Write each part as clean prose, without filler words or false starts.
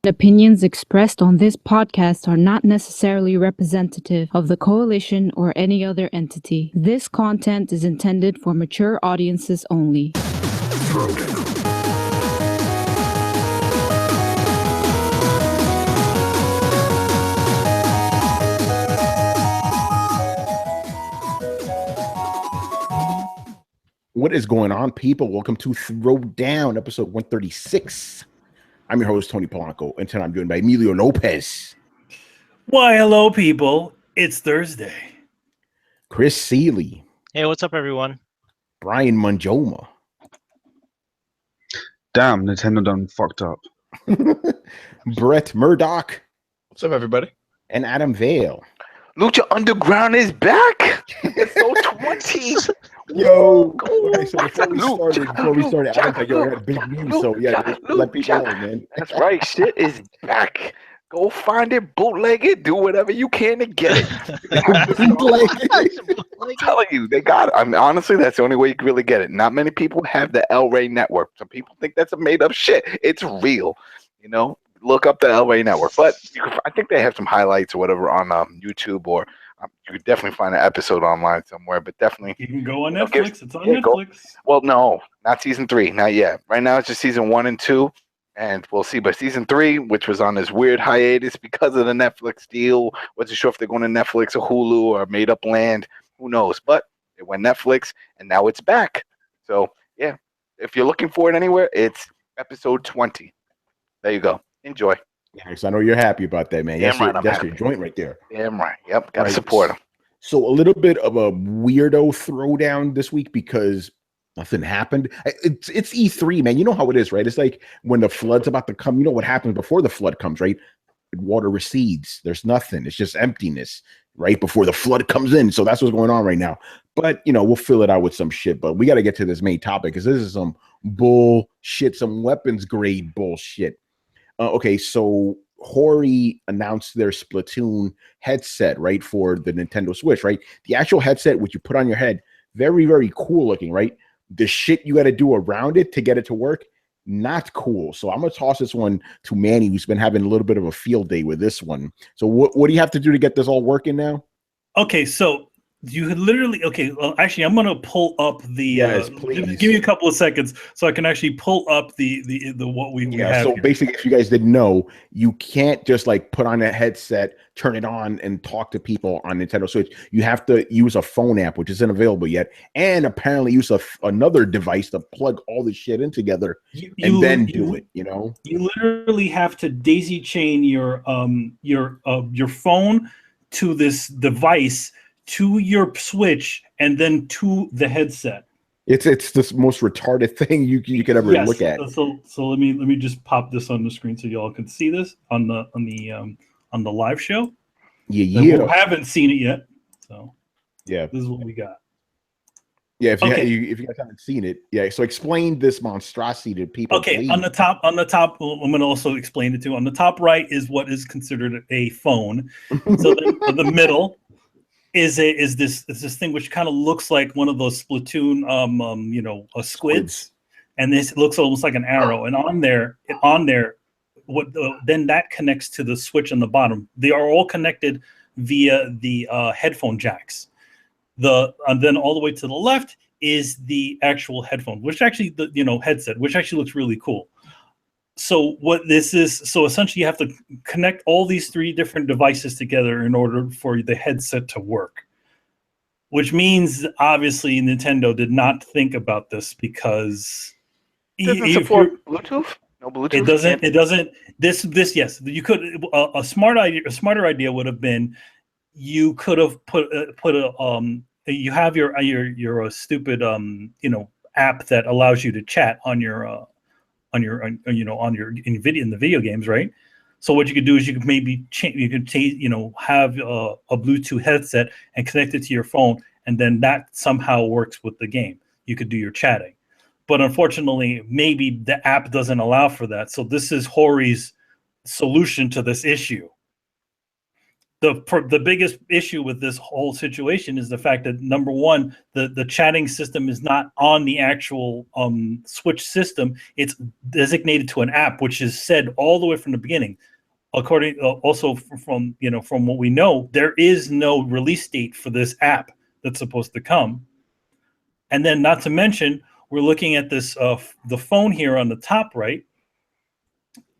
Opinions expressed on this podcast are not necessarily representative of the coalition or any other entity. This content is intended for mature audiences only. Throwdown. What is going on, people? Welcome to Throwdown, episode 136. I'm your host, Tony Polanco, and tonight I'm joined by Emilio Lopez. Why, hello, people. It's Thursday. Chris Seeley. Hey, what's up, everyone? Brian Manjoma. Damn, Nintendo done fucked up. Brett Murdoch. What's up, everybody? And Adam Vale. Lucha Underground is back. Episode 20. Yo, okay, so before we started, I think I had big news, so yeah, let people know, man. That's right. Shit is back. Go find it, bootleg it, do whatever you can to get it. I'm telling you, they got it. I mean, honestly, that's the only way you can really get it. Not many people have the El Rey network. Some people think that's a made-up shit. It's real. You know, look up the El Rey network. But I think they have some highlights or whatever on YouTube, or you could definitely find an episode online somewhere. But definitely, you can go on Netflix. It's on Netflix. Well, no, not season 3, not yet. Right now, it's just season 1 and 2. And we'll see. But season 3, which was on this weird hiatus because of the Netflix deal, wasn't sure if they're going to Netflix or Hulu or Made Up Land. Who knows? But it went Netflix, and now it's back. So, yeah, if you're looking for it anywhere, it's episode 20. There you go. Enjoy. Yeah, so I know you're happy about that, man. That's your joint right there. Damn right. Yep. Got to support them. So a little bit of a weirdo throwdown this week because nothing happened. It's E3, man. You know how it is, right? It's like when the flood's about to come. You know what happens before the flood comes, right? Water recedes. There's nothing. It's just emptiness, right? Before the flood comes in. So that's what's going on right now. But, you know, we'll fill it out with some shit. But we got to get to this main topic because this is some bullshit, some weapons grade bullshit. Okay, so Hori announced their Splatoon headset, right, for the Nintendo Switch, right? The actual headset, which you put on your head, very, very cool looking, right? The shit you got to do around it to get it to work, not cool. So I'm going to toss this one to Manny, who's been having a little bit of a field day with this one. So what do you have to do to get this all working now? Okay, so you could literally, actually, I'm going to pull up the, yes, please. Give me a couple of seconds so I can actually pull up the what we have. So here. basically, if you guys didn't know, you can't just like put on a headset, turn it on, and talk to people on Nintendo Switch. You have to use a phone app, which isn't available yet, and apparently use another device to plug all this shit in together and then do it. You know, you literally have to daisy chain your phone to this device, to your Switch, and then to the headset. It's the most retarded thing you could ever look at. So let me just pop this on the screen so y'all can see this on the live show. Yeah. We haven't seen it yet, so yeah, this is what we got. Yeah, if you guys haven't seen it, yeah. So explain this monstrosity to people. Okay, please. on the top, I'm going to also explain it too. On the top right is what is considered a phone. So in the middle is this thing which kind of looks like one of those Splatoon squids, and this looks almost like an arrow. And on there, then that connects to the switch on the bottom. They are all connected via the headphone jacks. And then all the way to the left is the actual headphone, which actually headset, which actually looks really cool. So what this is, so essentially you have to connect all these 3 different devices together in order for the headset to work, which means obviously Nintendo did not think about this because it doesn't support Bluetooth. No Bluetooth. It doesn't. This yes, you could. A smarter idea would have been you could have put you have your stupid app that allows you to chat on your in the video games, right? So what you could do is you could maybe have a Bluetooth headset and connect it to your phone, and then that somehow works with the game. You could do your chatting, but unfortunately, maybe the app doesn't allow for that. So this is Hori's solution to this issue. the biggest issue with this whole situation is the fact that, number one, the chatting system is not on the actual Switch system. It's designated to an app, which is said all the way from the beginning. According also from what we know, there is no release date for this app that's supposed to come. And then, not to mention, we're looking at this the phone here on the top right.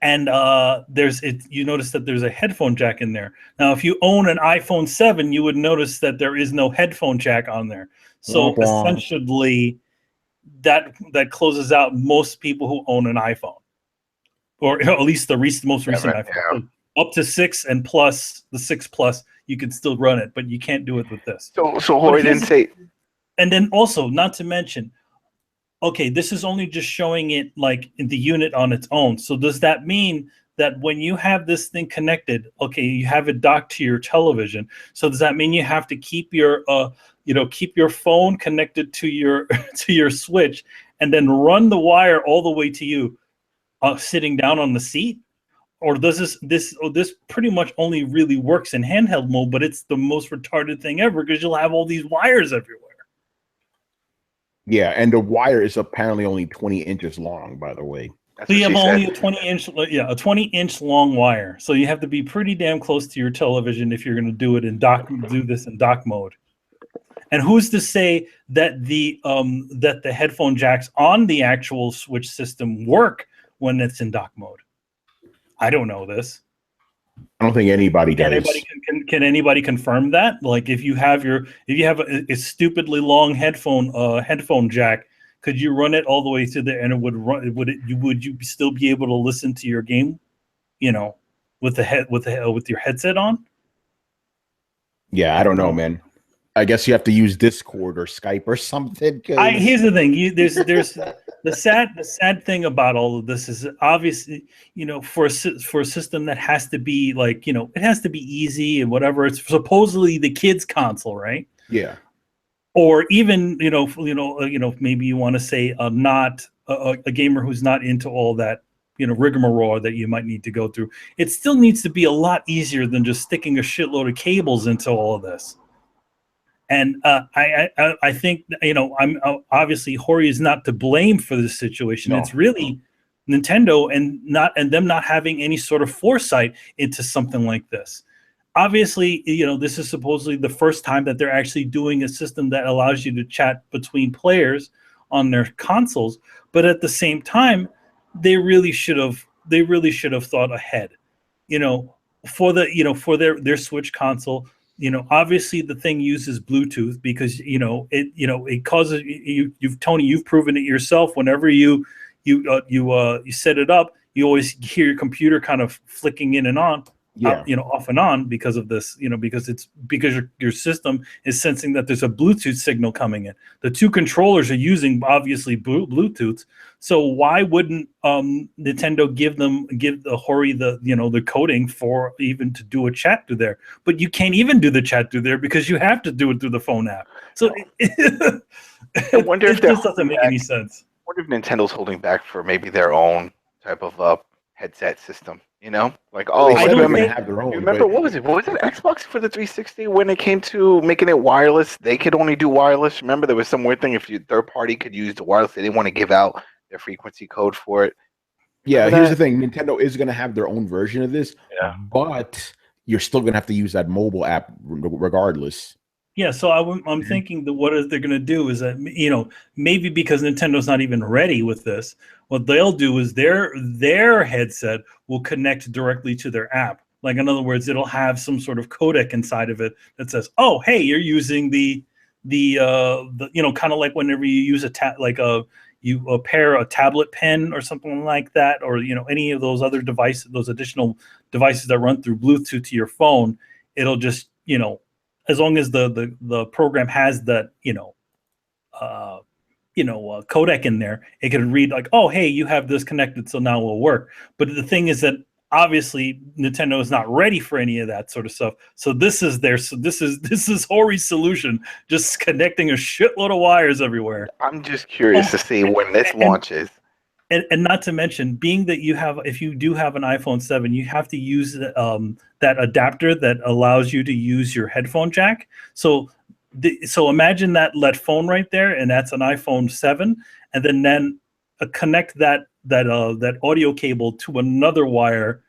And you notice that there's a headphone jack in there. Now, if you own an iPhone 7, you would notice that there is no headphone jack on there. So essentially, that closes out most people who own an iPhone, or at least the most recent iPhone. Yeah. So up to 6 and plus the 6 Plus, you can still run it, but you can't do it with this. So Hori didn't say. And then also, not to mention, okay, this is only just showing it like in the unit on its own. So does that mean that when you have this thing connected, okay, you have it docked to your television? So does that mean you have to keep your phone connected to your to your Switch and then run the wire all the way to you, sitting down on the seat? Or does this pretty much only really works in handheld mode, but it's the most retarded thing ever because you'll have all these wires everywhere. Yeah, and the wire is apparently only 20 inches long, by the way. So you have only a 20-inch long wire. So you have to be pretty damn close to your television if you're going to do it in this in dock mode. And who's to say that the headphone jacks on the actual Switch system work when it's in dock mode? I don't know this. I don't think anybody does. Can anybody confirm that? Like, if you have a stupidly long headphone jack, could you run it all the way to there and it would run? Would you still be able to listen to your game, with your headset on? Yeah, I don't know, man. I guess you have to use Discord or Skype or something. Here's the thing. There's the sad thing about all of this is obviously, for a system that has to be like, it has to be easy and whatever. It's supposedly the kids' console, right? Yeah. Or even maybe you want to say not a gamer who's not into all that rigmarole that you might need to go through. It still needs to be a lot easier than just sticking a shitload of cables into all of this. And I think I'm obviously Hori is not to blame for this situation. No. It's really Nintendo and them not having any sort of foresight into something like this. Obviously, this is supposedly the first time that they're actually doing a system that allows you to chat between players on their consoles. But at the same time, they really should have thought ahead. For their Switch console. Obviously the thing uses Bluetooth because it causes you've proven it yourself. Whenever you set it up, you always hear your computer kind of flicking in and on, off and on because of this. Because your system is sensing that there's a Bluetooth signal coming in. The two controllers are using obviously Bluetooth. So why wouldn't Nintendo give the Hori the coding for even to do a chat through there? But you can't even do the chat through there because you have to do it through the phone app. So I wonder if this doesn't make any sense. I wonder if Nintendo's holding back for maybe their own type of headset system. Like I don't think have their own. Remember what was it? What was it? Xbox for the 360 when it came to making it wireless, they could only do wireless. Remember there was some weird thing if your third party could use the wireless, they didn't want to give out their frequency code for it. Yeah, here's the thing: Nintendo is going to have their own version of this, but you're still going to have to use that mobile app regardless. Yeah, so I'm thinking that what they're going to do is that maybe because Nintendo's not even ready with this, what they'll do is their headset will connect directly to their app. Like in other words, it'll have some sort of codec inside of it that says, "Oh, hey, you're using the kind of like whenever you use you pair a tablet pen or something like that, or any of those other devices, those additional devices that run through Bluetooth to your phone, it'll just as long as the program has that codec in there, it can read like, oh, hey, you have this connected, so now it will work. But the thing is that obviously Nintendo is not ready for any of that sort of stuff. So this is Hori's solution, just connecting a shitload of wires everywhere. I'm just curious to see when this launches. and not to mention, being that if you do have an iPhone 7, you have to use that adapter that allows you to use your headphone jack. So so imagine that phone right there, and that's an iPhone 7, and then connect that audio cable to another wire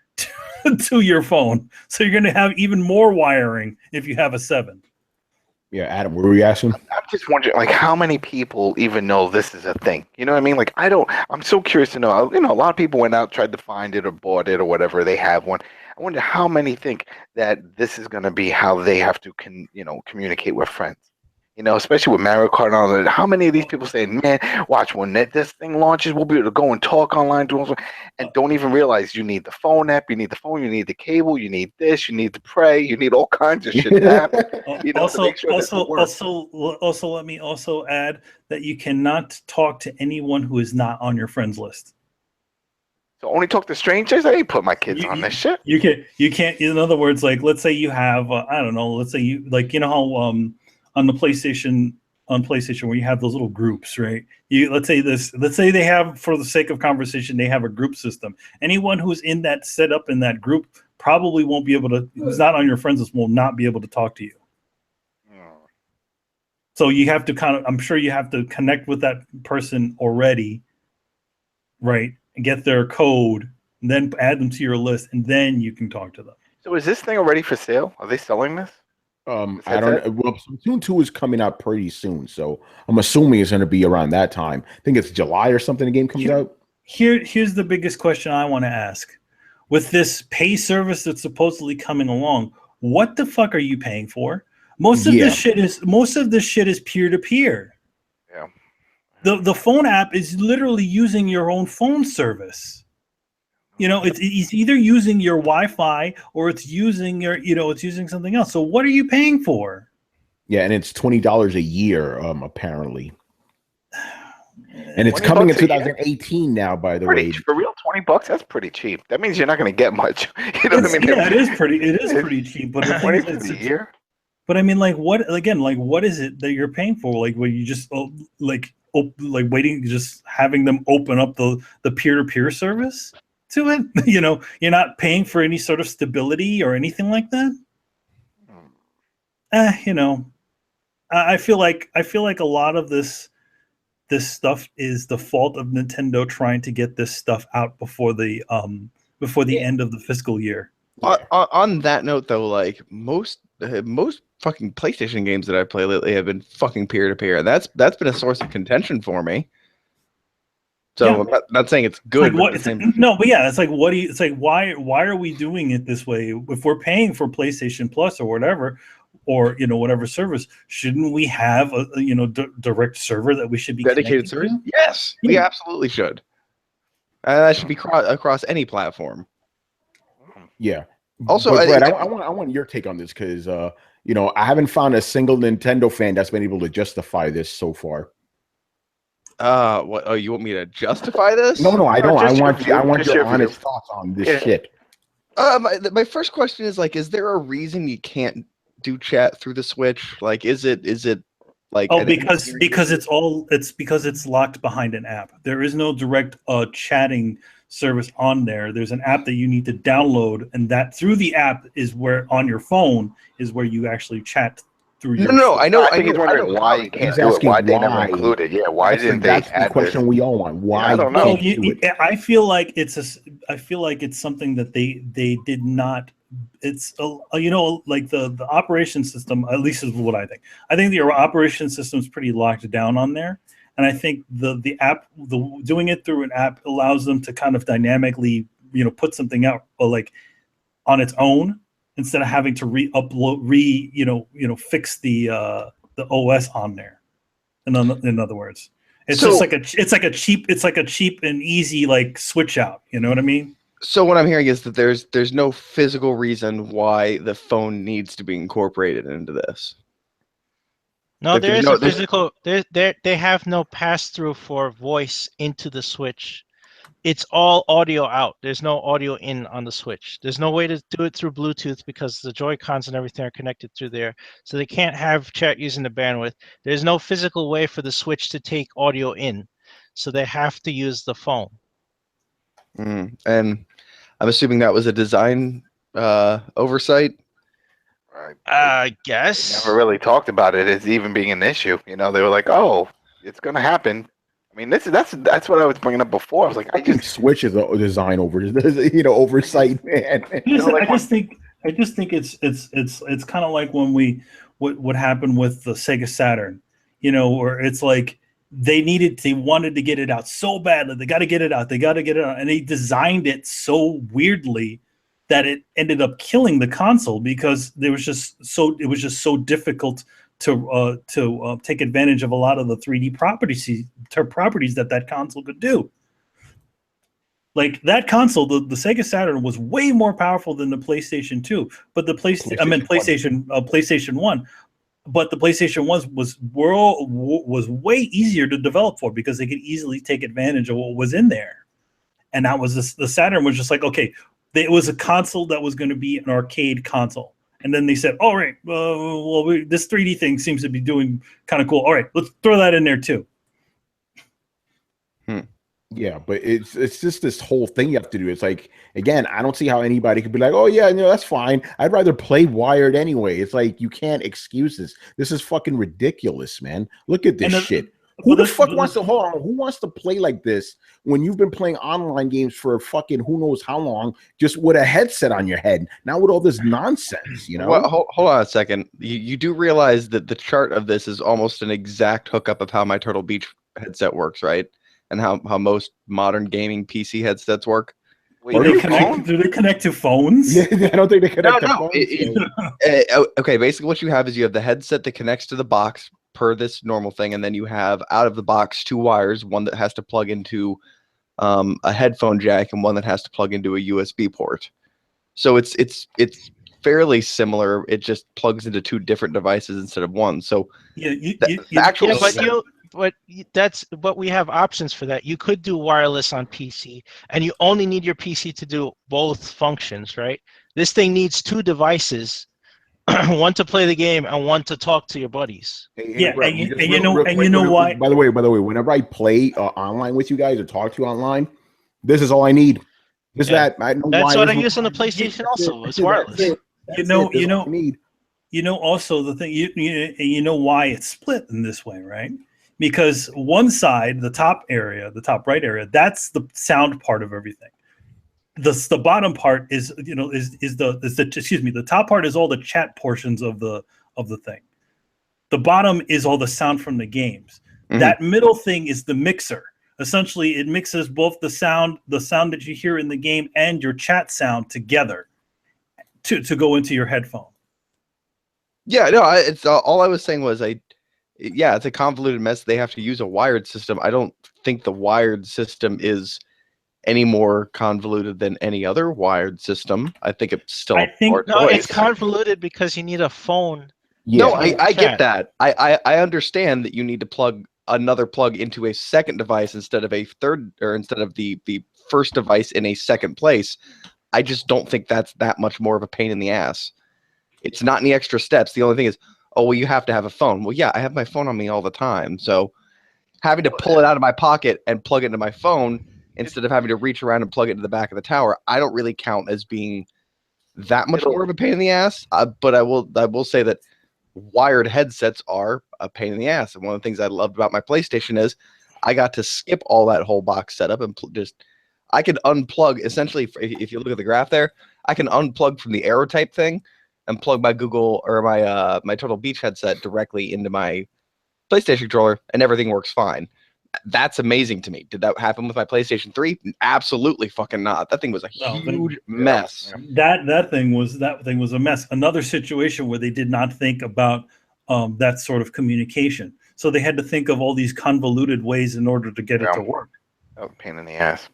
to your phone. So you're going to have even more wiring if you have a 7. Yeah, Adam, what were you asking? I'm just wondering, like, how many people even know this is a thing? You know what I mean? Like, I'm so curious to know. You know, a lot of people went out, tried to find it or bought it or whatever. They have one. I wonder how many think that this is going to be how they have to, communicate with friends. You know, especially with Mario Kart and all that. How many of these people say, man, watch, when this thing launches, we'll be able to go and talk online, and don't even realize you need the phone app, you need the phone, you need the cable, you need this, you need to pray, you need all kinds of shit to happen. Also, let me also add that you cannot talk to anyone who is not on your friends list. So only talk to strangers? I ain't put my kids on this shit. You can't. In other words, like, let's say you have, I don't know, let's say you, like, you know how on the PlayStation where you have those little groups, right? Let's say they have, for the sake of conversation, they have a group system. Anyone who's in that set up in that group probably won't be able to, who's not on your friends list, will not be able to talk to you. So you have to I'm sure you have to connect with that person already, right? And get their code, and then add them to your list, and then you can talk to them. So is this thing already for sale? Are they selling this? I don't. Well, Splatoon 2 is coming out pretty soon, so I'm assuming it's going to be around that time. I think it's July or something. The game comes out. Here's the biggest question I want to ask: with this pay service that's supposedly coming along, what the fuck are you paying for? Most of this shit is peer to peer. Yeah. The phone app is literally using your own phone service. You know, it's either using your Wi-Fi or it's using it's using something else. So what are you paying for? Yeah, and it's $20 a year, apparently. And it's coming in 2018 now, by the way. For real, $20? That's pretty cheap. That means you're not going to get much. You know what I mean? Yeah, it is pretty cheap. But $20 for the year. But I mean, like, what is it that you're paying for? Like, where you just waiting, just having them open up the peer-to-peer service to it? You know, you're not paying for any sort of stability or anything like that. I feel like a lot of this stuff is the fault of Nintendo trying to get this stuff out before the end of the fiscal year. On that note, though, like most fucking PlayStation games that I play lately have been fucking peer to peer. That's been a source of contention for me. So yeah. I'm not saying it's good. It's like, what do you? It's like, why are we doing it this way? If we're paying for PlayStation Plus or whatever, or whatever service, shouldn't we have a direct server that we should be dedicated service? Yes, we absolutely should. That should be across any platform. Yeah. Also, Brett, I want your take on this because I haven't found a single Nintendo fan that's been able to justify this so far. What? Oh, you want me to justify this? No, I don't. I want your honest thoughts on this shit. My first question is, like, is there a reason you can't do chat through the Switch? Like, is it like? Oh, because it's locked behind an app. There is no direct chatting service on there. There's an app that you need to download, and that through the app is where on your phone is where you actually chat through your No, I know. I think he's wondering why you can't do it. Why they never included? Yeah, why didn't they? That's the question we all want. Why? I don't know. I feel like it's something that they did not. It's like the operation system, at least is what I think. I think the operation system is pretty locked down on there, and I think the app, doing it through an app allows them to kind of dynamically put something out like on its own instead of having to fix the OS on there. In other words, it's like a cheap and easy like switch out. You know what I mean? So what I'm hearing is that there's no physical reason why the phone needs to be incorporated into this. No, like there is a physical. They have no pass through for voice into the Switch. It's all audio out. There's no audio in on the Switch. There's no way to do it through Bluetooth because the Joy-Cons and everything are connected through there. So they can't have chat using the bandwidth. There's no physical way for the Switch to take audio in. So they have to use the phone. And I'm assuming that was a design oversight. Right. I They guess. never really talked about it as even being an issue. You know, they were like, "Oh, it's gonna happen." I mean, that's what I was bringing up before. I was like, I think Switch is a design oversight, man. I just think it's kind of like when what happened with the Sega Saturn, where it's like they wanted to get it out so badly. They got to get it out. They got to get it out, and they designed it so weirdly that it ended up killing the console because it was just so difficult to take advantage of a lot of the 3D properties that console could do. Like that console, the Sega Saturn was way more powerful than the PlayStation 2, but PlayStation 1. But the PlayStation 1 was way easier to develop for because they could easily take advantage of what was in there. And that was the Saturn was just like, okay, it was a console that was going to be an arcade console. And then they said, all right, this 3D thing seems to be doing kind of cool. All right, let's throw that in there too. Yeah, but it's just this whole thing you have to do. It's like, again, I don't see how anybody could be like, oh yeah, that's fine. I'd rather play wired anyway. It's like you can't excuse this. This is fucking ridiculous, man. Look at this shit. Who the fuck wants to hold on? Who wants to play like this when you've been playing online games for fucking who knows how long, just with a headset on your head? Now with all this nonsense, Well, hold on a second. You do realize that the chart of this is almost an exact hookup of how my Turtle Beach headset works, right? And how most modern gaming PC headsets work. Do they connect to phones? Yeah, I don't think they connect to phones. Okay, basically what you have is you have the headset that connects to the box per this normal thing, and then you have out of the box 2 wires, one that has to plug into a headphone jack and one that has to plug into a USB port. So it's fairly similar. It just plugs into 2 different devices instead of one. So but we have options for that. You could do wireless on PC, and you only need your PC to do both functions, right? This thing needs 2 devices, one to play the game and one to talk to your buddies. You know why? By the way, whenever I play online with you guys or talk to you online, this is all I need. That's what I use on the PlayStation. Also, it's wireless. Also the thing you know why it's split in this way, right? Because one side, the top right area, that's the sound part of everything. The bottom part is the top part is all the chat portions of the thing. The bottom is all the sound from the games. Mm-hmm. That middle thing is the mixer. Essentially, it mixes both the sound that you hear in the game and your chat sound together to go into your headphone. Yeah, no, it's all I was saying was it's a convoluted mess. They have to use a wired system. I don't think the wired system is any more convoluted than any other wired system. I think it's still it's convoluted because you need a phone. Yeah. No, I get that. I understand that you need to plug another plug into a second device instead of a third, or instead of the first device in a second place. I just don't think that's that much more of a pain in the ass. It's not any extra steps. The only thing is, oh, well, you have to have a phone. Well, yeah, I have my phone on me all the time. So having to pull it out of my pocket and plug it into my phone instead of having to reach around and plug it into the back of the tower, I don't really count as being that much more of a pain in the ass. But I will say that wired headsets are a pain in the ass. And one of the things I loved about my PlayStation is I got to skip all that whole box setup and I could unplug. Essentially, if you look at the graph there, I can unplug from the Aero type thing and plug my Google or my Turtle Beach headset directly into my PlayStation controller, and everything works fine. That's amazing to me. Did that happen with my PlayStation 3? Absolutely fucking not. That thing was a huge mess. That thing was a mess. Another situation where they did not think about that sort of communication. So they had to think of all these convoluted ways in order to get it to work. That was a pain in the ass.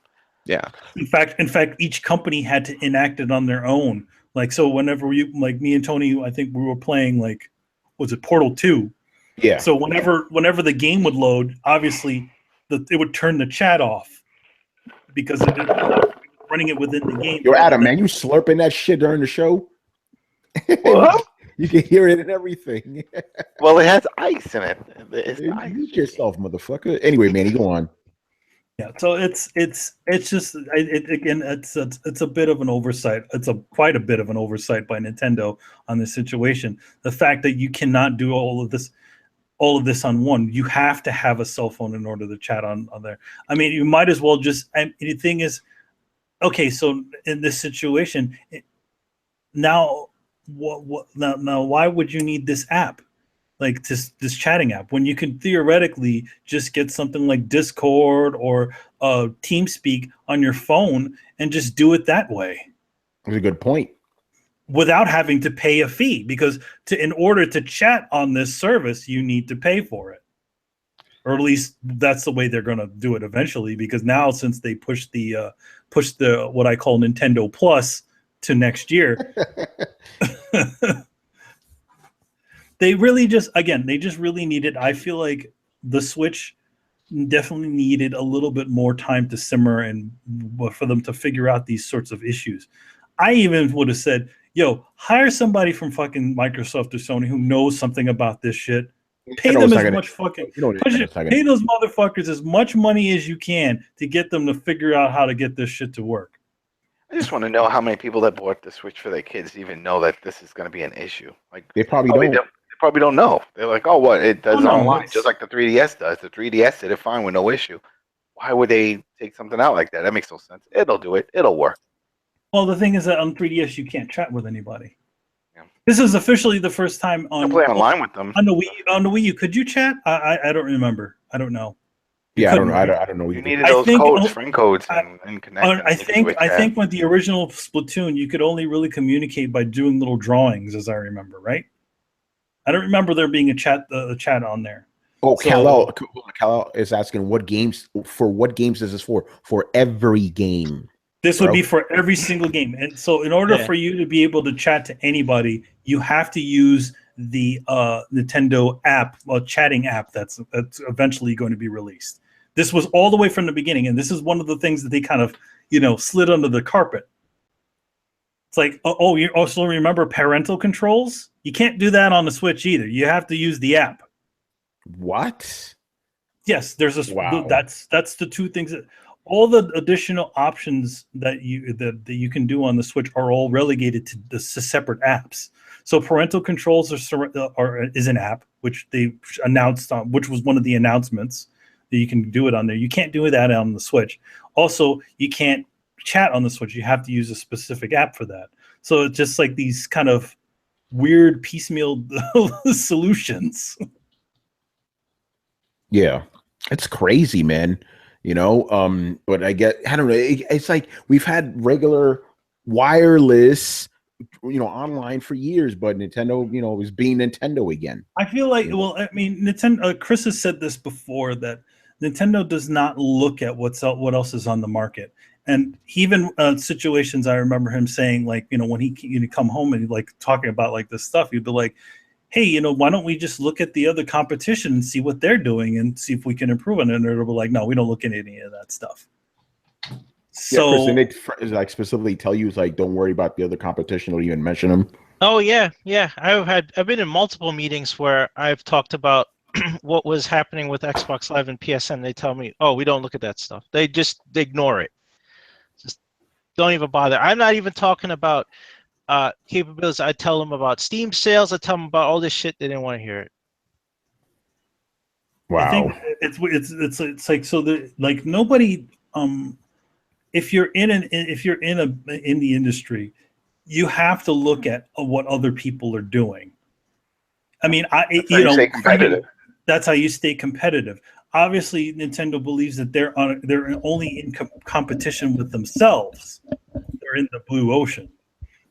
Yeah. In fact, each company had to enact it on their own. Like, so whenever me and Tony, I think we were playing, was it Portal 2? Yeah. So whenever the game would load, obviously it would turn the chat off because it was running it within the game. Yo, Adam, man, you slurping that shit during the show? What? You can hear it and everything. Well, it has ice in it. Mute yourself, motherfucker. Anyway, Manny, go on. Yeah, so it's just again it's a bit of an oversight. It's quite a bit of an oversight by Nintendo on this situation. The fact that you cannot do all of this on one, you have to have a cell phone in order to chat on there. I mean, you might as well just. The thing is, okay, so in this situation, now now why would you need this app? Like this chatting app, when you can theoretically just get something like Discord or TeamSpeak on your phone and just do it that way. That's a good point. Without having to pay a fee, because in order to chat on this service, you need to pay for it. Or at least that's the way they're going to do it eventually, because now since they push the what I call Nintendo Plus to next year, they just really needed. I feel like the Switch definitely needed a little bit more time to simmer and for them to figure out these sorts of issues. I even would have said, yo, hire somebody from fucking Microsoft or Sony who knows something about this shit. Pay them as much fucking pay those motherfuckers as much money as you can to get them to figure out how to get this shit to work. I just want to know how many people that bought the Switch for their kids even know that this is going to be an issue. Like they probably don't. They probably don't know. They're like, oh, what? It does online, just like the 3DS does. The 3DS did it fine with no issue. Why would they take something out like that? That makes no sense. It'll do it. It'll work. Well, the thing is that on 3DS you can't chat with anybody. Yeah. This is officially the first time on play online with them on the Wii U. Could you chat? I don't remember. I don't know. Yeah, I don't know. I don't know. You needed those codes, friend codes, and connect. I think with the original Splatoon, you could only really communicate by doing little drawings, as I remember, right? I don't remember there being a chat on there. Oh, so, Kal-El is asking what games is this for? For every game. This would be for every single game. And so in order for you to be able to chat to anybody, you have to use the Nintendo app, chatting app that's eventually going to be released. This was all the way from the beginning, and this is one of the things that they kind of, slid under the carpet. It's like, oh, you also remember parental controls? You can't do that on the Switch either. You have to use the app. What? Yes, there's a wow. That's the two things that all the additional options that you can do on the Switch are all relegated to the separate apps. So parental controls is an app which they announced on, which was one of the announcements that you can do it on there. You can't do that on the Switch. Also, you can't chat on the Switch. You have to use a specific app for that. So it's just like these kind of weird piecemeal solutions. Yeah, it's crazy, man. But I don't know. It's like we've had regular wireless, online for years, but Nintendo, is being Nintendo again. I feel like, well, I mean, Nintendo. Chris has said this before that Nintendo does not look at what else is on the market. And even situations, I remember him saying, like, when he come home and like talking about like this stuff, he'd be like, hey, why don't we just look at the other competition and see what they're doing and see if we can improve on it? And it'll be like, no, we don't look at any of that stuff. So, yeah, Chris, they like specifically tell you, like, don't worry about the other competition or even mention them. Oh yeah. I've been in multiple meetings where I've talked about what was happening with Xbox Live and PSN. They tell me, oh, we don't look at that stuff. They ignore it. Just don't even bother. I'm not even talking about capabilities. I tell them about Steam sales. I tell them about all this shit. They didn't want to hear it. Wow. I think it's like, so the, like, nobody, if you're in the industry, you have to look at what other people are doing. I mean, stay competitive. That's how you stay competitive. Obviously, Nintendo believes that they're only in competition with themselves. They're in the blue ocean.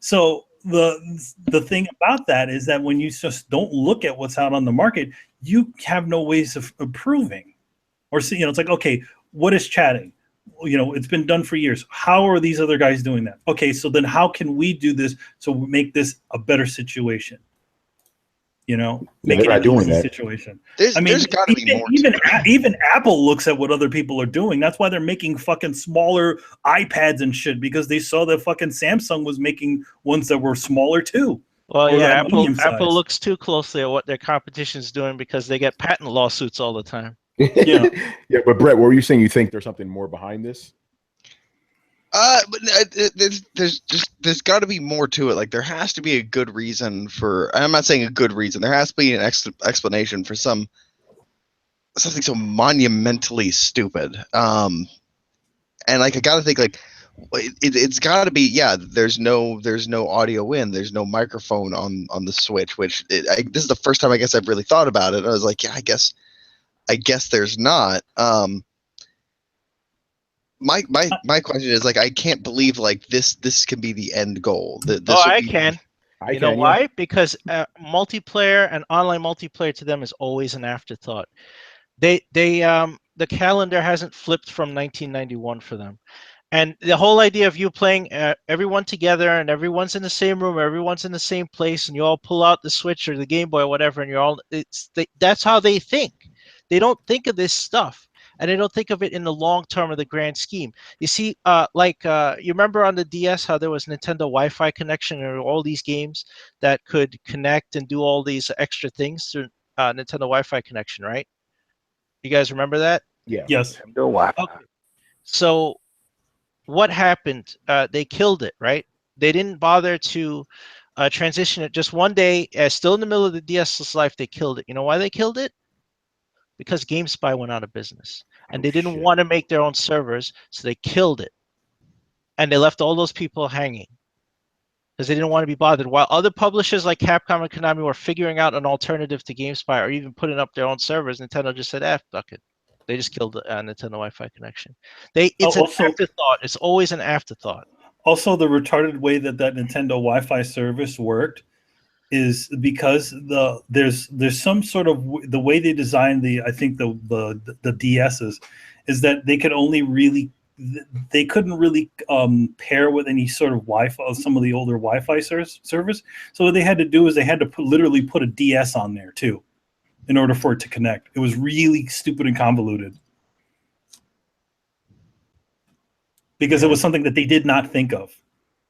So the thing about that is that when you just don't look at what's out on the market, you have no ways of improving. Or see, it's like, okay, what is chatting? It's been done for years. How are these other guys doing that? Okay, so then how can we do this to make this a better situation? Make it an easy situation. There's got to be more. Even Apple looks at what other people are doing. That's why they're making fucking smaller iPads and shit, because they saw that fucking Samsung was making ones that were smaller too. Well, yeah, Apple looks too closely at what their competition's doing because they get patent lawsuits all the time. Yeah. Yeah, but Brett, what were you saying? You think there's something more behind this? But there's got to be more to it. Like there has to be a good reason for. I'm not saying a good reason. There has to be an explanation for something so monumentally stupid. And like I got to think like it's got to be There's no audio in. There's no microphone on the Switch. Which this is the first time I guess I've really thought about it. I was like, yeah, I guess there's not. My question is like I can't believe like this can be the end goal. This I can. I You know can, yeah. why? Because multiplayer and online multiplayer to them is always an afterthought. The calendar hasn't flipped from 1991 for them. And the whole idea of you playing everyone together and everyone's in the same room, everyone's in the same place, and you all pull out the Switch or the Game Boy or whatever, and you're all that's how they think. They don't think of this stuff, and they don't think of it in the long term of the grand scheme. You see, you remember on the DS how there was Nintendo Wi-Fi connection and all these games that could connect and do all these extra things through Nintendo Wi-Fi connection, right? You guys remember that? Yeah. Yes. Okay. So what happened? They killed it, right? They didn't bother to transition it. Just one day, still in the middle of the DS's life, they killed it. You know why they killed it? Because GameSpy went out of business, and they didn't want to make their own servers, so they killed it, and they left all those people hanging because they didn't want to be bothered. While other publishers like Capcom and Konami were figuring out an alternative to GameSpy or even putting up their own servers, Nintendo just said, fuck it." They just killed the Nintendo Wi-Fi connection. It's an afterthought. It's always an afterthought. Also, the retarded way that Nintendo Wi-Fi service worked is because there's some sort of the way they designed the DSs is that they couldn't really pair with any sort of Wi-Fi, some of the older Wi-Fi servers. So what they had to do is they had to literally put a DS on there too, in order for it to connect. It was really stupid and convoluted because it was something that they did not think of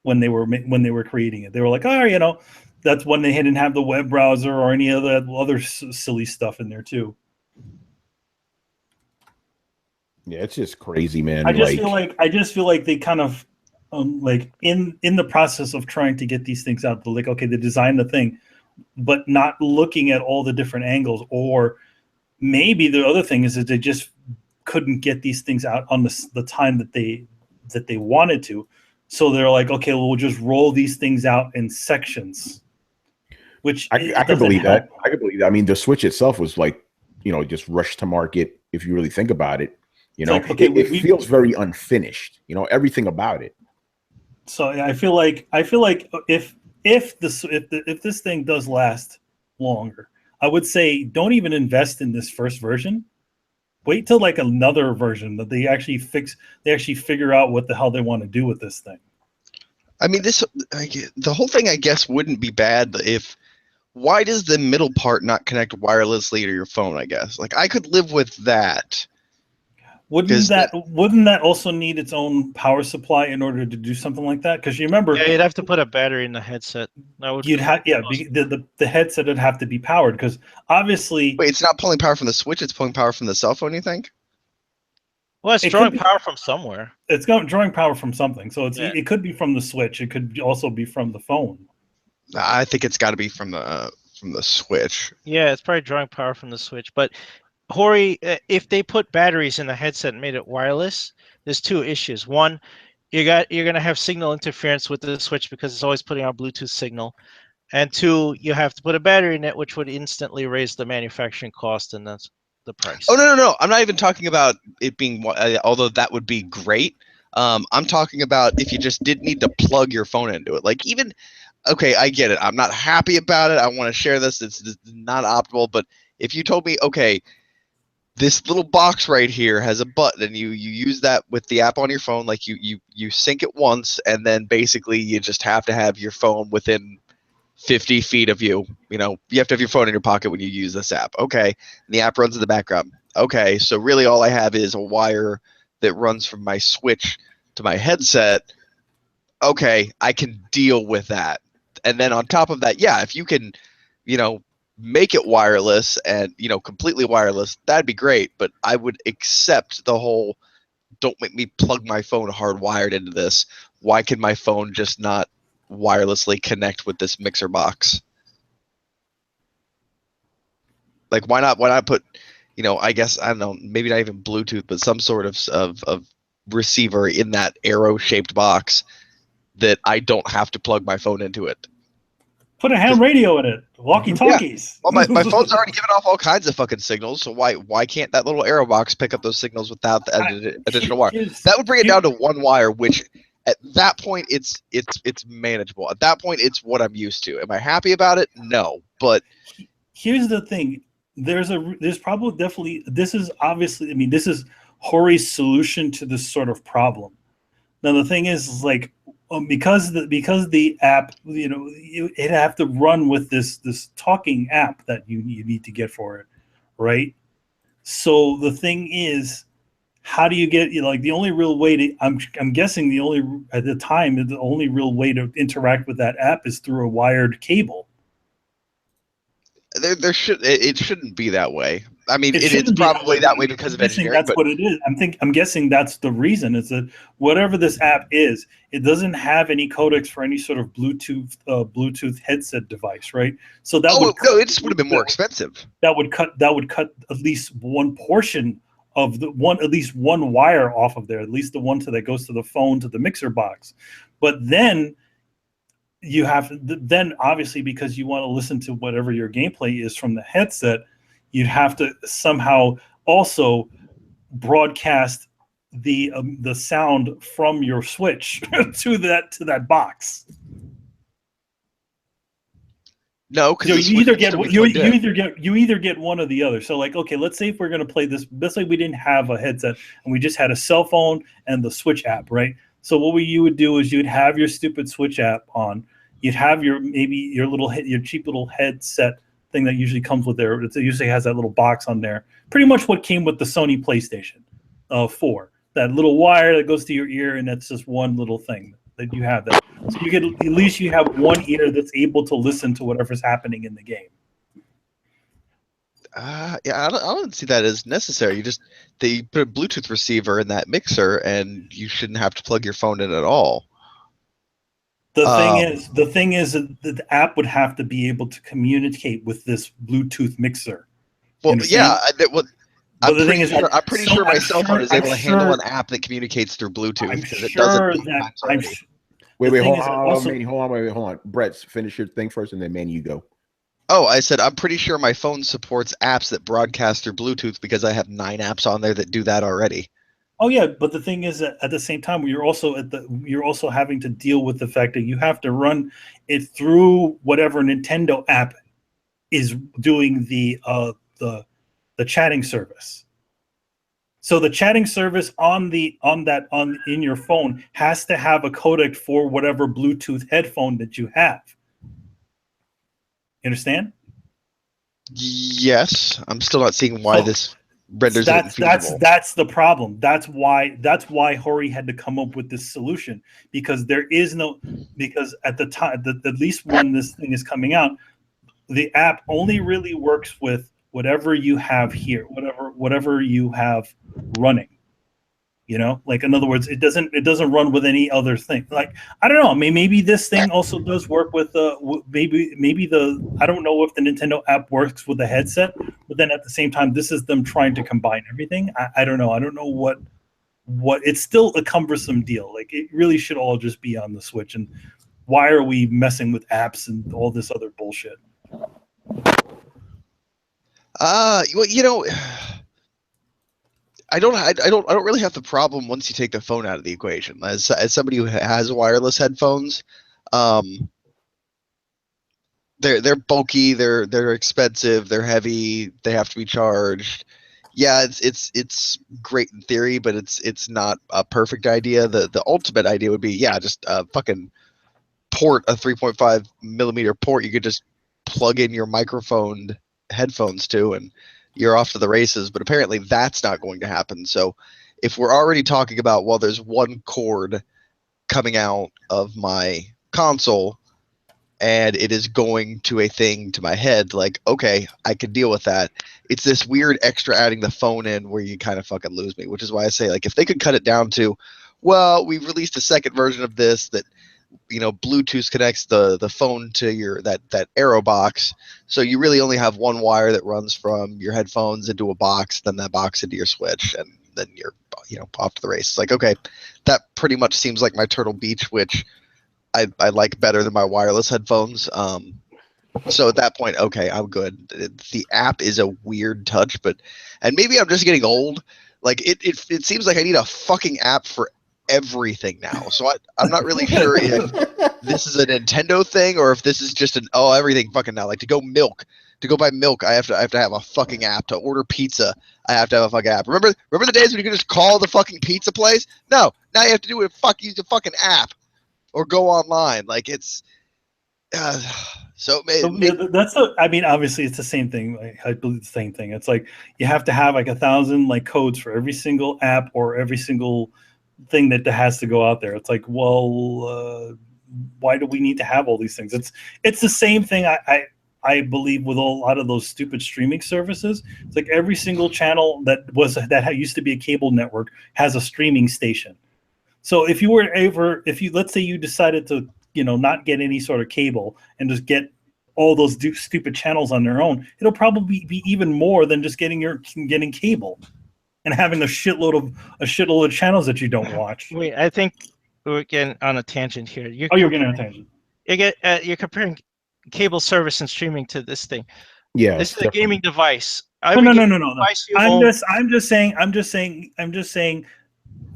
when they were creating it. They were like, that's when they didn't have the web browser or any other silly stuff in there too. Yeah, it's just crazy, man. I just feel like they kind of like in the process of trying to get these things out, they're like, okay, they designed the thing, but not looking at all the different angles. Or maybe the other thing is that they just couldn't get these things out on the time that they wanted to. So they're like, okay, well, we'll just roll these things out in sections. Which I can believe that. I can believe that. I mean, the Switch itself was like, just rushed to market. If you really think about it, like, okay, it feels very unfinished. Everything about it. So I feel like if this thing does last longer, I would say don't even invest in this first version. Wait till like another version that they actually figure out what the hell they want to do with this thing. I mean, the whole thing, I guess, wouldn't be bad if. Why does the middle part not connect wirelessly to your phone? I guess I could live with that. Wouldn't that also need its own power supply in order to do something like that? Because you remember, you'd have to put a battery in the headset. The headset would have to be powered because obviously. Wait, it's not pulling power from the Switch; it's pulling power from the cell phone. You think? Well, it's drawing power from somewhere. It's drawing power from something, so it could be from the Switch. It could also be from the phone. I think it's got to be from the Switch. Yeah, it's probably drawing power from the Switch. But Hori, if they put batteries in the headset and made it wireless, there's two issues. One, you're gonna have signal interference with the Switch because it's always putting out Bluetooth signal. And two, you have to put a battery in it, which would instantly raise the manufacturing cost, and that's the price. Oh no! I'm not even talking about it being. Although that would be great. I'm talking about if you just didn't need to plug your phone into it. Like even. Okay, I get it. I'm not happy about it. I want to share this. It's not optimal. But if you told me, okay, this little box right here has a button, and you use that with the app on your phone, like you sync it once, and then basically you just have to have your phone within 50 feet of you. You have to have your phone in your pocket when you use this app. Okay, and the app runs in the background. Okay, so really all I have is a wire that runs from my Switch to my headset. Okay, I can deal with that. And then on top of that, if you can, make it wireless and completely wireless, that'd be great. But I would accept the whole don't make me plug my phone hardwired into this. Why can my phone just not wirelessly connect with this mixer box? Like why not put I guess I don't know, maybe not even Bluetooth, but some sort of receiver in that arrow shaped box that I don't have to plug my phone into it. Put a ham radio in it. Walkie-talkies. Yeah. Well, my phone's already giving off all kinds of fucking signals, so why can't that little arrow box pick up those signals without the additional wire? That would bring it down to one wire, which at that point it's manageable. At that point, it's what I'm used to. Am I happy about it? No, but here's the thing. This is obviously, this is Hori's solution to this sort of problem. Now the thing is like, because the app, it have to run with this talking app that you need to get for it, right? So the thing is, how do you get the only real way to I'm guessing the only real way to interact with that app is through a wired cable. It shouldn't be that way. I mean, it's probably that way because of engineering. That's what it is. I'm guessing that's the reason. Is that whatever this app is, it doesn't have any codecs for any sort of Bluetooth headset device, right? So that it just would have been more expensive. That would cut at least one portion of at least one wire off of there, at least the one that goes to the phone to the mixer box. But then you have obviously, because you want to listen to whatever your gameplay is from the headset, you'd have to somehow also broadcast the sound from your Switch to that box. No, because you either get one or the other. So like, okay, let's say if we're going to play this, let's say we didn't have a headset and we just had a cell phone and the Switch app, right? So what you would do is you'd have your stupid Switch app on. You'd have your cheap little headset thing that usually comes with there. It usually has that little box on there. Pretty much what came with the Sony PlayStation 4. That little wire that goes to your ear, and that's just one little thing that you have. That so you get at least you have one ear that's able to listen to whatever's happening in the game. Yeah, I don't see that as necessary. They put a Bluetooth receiver in that mixer, and you shouldn't have to plug your phone in at all. The thing is that the app would have to be able to communicate with this Bluetooth mixer. Well, yeah. I'm pretty sure my cell phone is able to handle an app that communicates through Bluetooth. Wait, hold on. Brett, finish your thing first, and then man, you go. Oh, I said I'm pretty sure my phone supports apps that broadcast through Bluetooth because I have 9 apps on there that do that already. Oh yeah, but the thing is that at the same time, you're also having to deal with the fact that you have to run it through whatever Nintendo app is doing the chatting service. So the chatting service in your phone has to have a codec for whatever Bluetooth headphone that you have. You understand? Yes, I'm still not seeing why this renders it infeasible. That's the problem. That's why Hori had to come up with this solution, because because at the time, at least when this thing is coming out, the app only really works with whatever you have here, whatever you have running. Like in other words, it doesn't run with any other thing. Like I don't know, maybe this thing also does work with maybe I don't know if the Nintendo app works with the headset, but then at the same time, this is them trying to combine everything. I don't know. I don't know what it's still a cumbersome deal. Like it really should all just be on the Switch. And why are we messing with apps and all this other bullshit? Well, I don't really have the problem once you take the phone out of the equation. As somebody who has wireless headphones, they're bulky, they're expensive, they're heavy, they have to be charged. Yeah, it's great in theory, but it's not a perfect idea. The ultimate idea would be just fucking port a 3.5 millimeter port you could just plug in your microphone headphones to, and you're off to the races. But apparently that's not going to happen. So if we're already talking about, well, there's one cord coming out of my console, and it is going to a thing to my head. Like, okay, I can deal with that. It's this weird extra adding the phone in where you kind of fucking lose me, which is why I say, like, if they could cut it down to, well, we've released a second version of this that, Bluetooth connects the phone to your that Aero box, so you really only have one wire that runs from your headphones into a box, then that box into your Switch, and then you're off to the race. It's like, okay, that pretty much seems like my Turtle Beach, which I like better than my wireless headphones. So at that point, okay, I'm good. The app is a weird touch, and maybe I'm just getting old. Like it seems like I need a fucking app for everything now. So I'm not really sure if this is a Nintendo thing or if this is just everything fucking now. Like to go buy milk, I have to have a fucking app. To order pizza, I have to have a fucking app. Remember the days when you could just call the fucking pizza place? No, now you have to use a fucking app or go online. Like it's obviously it's the same thing. Like, I believe the same thing. It's like you have to have like 1,000 like codes for every single app or every single thing that has to go out there. It's like, well, why do we need to have all these things? It's the same thing. I believe with a lot of those stupid streaming services. It's like every single channel that used to be a cable network has a streaming station. So if let's say you decided to not get any sort of cable and just get all those stupid channels on their own, it'll probably be even more than just getting cable and having a shitload of channels that you don't watch. Wait, I think we're getting on a tangent here. You're getting on a tangent. You're comparing cable service and streaming to this thing. Yeah, this is a gaming device. No. I'm just saying.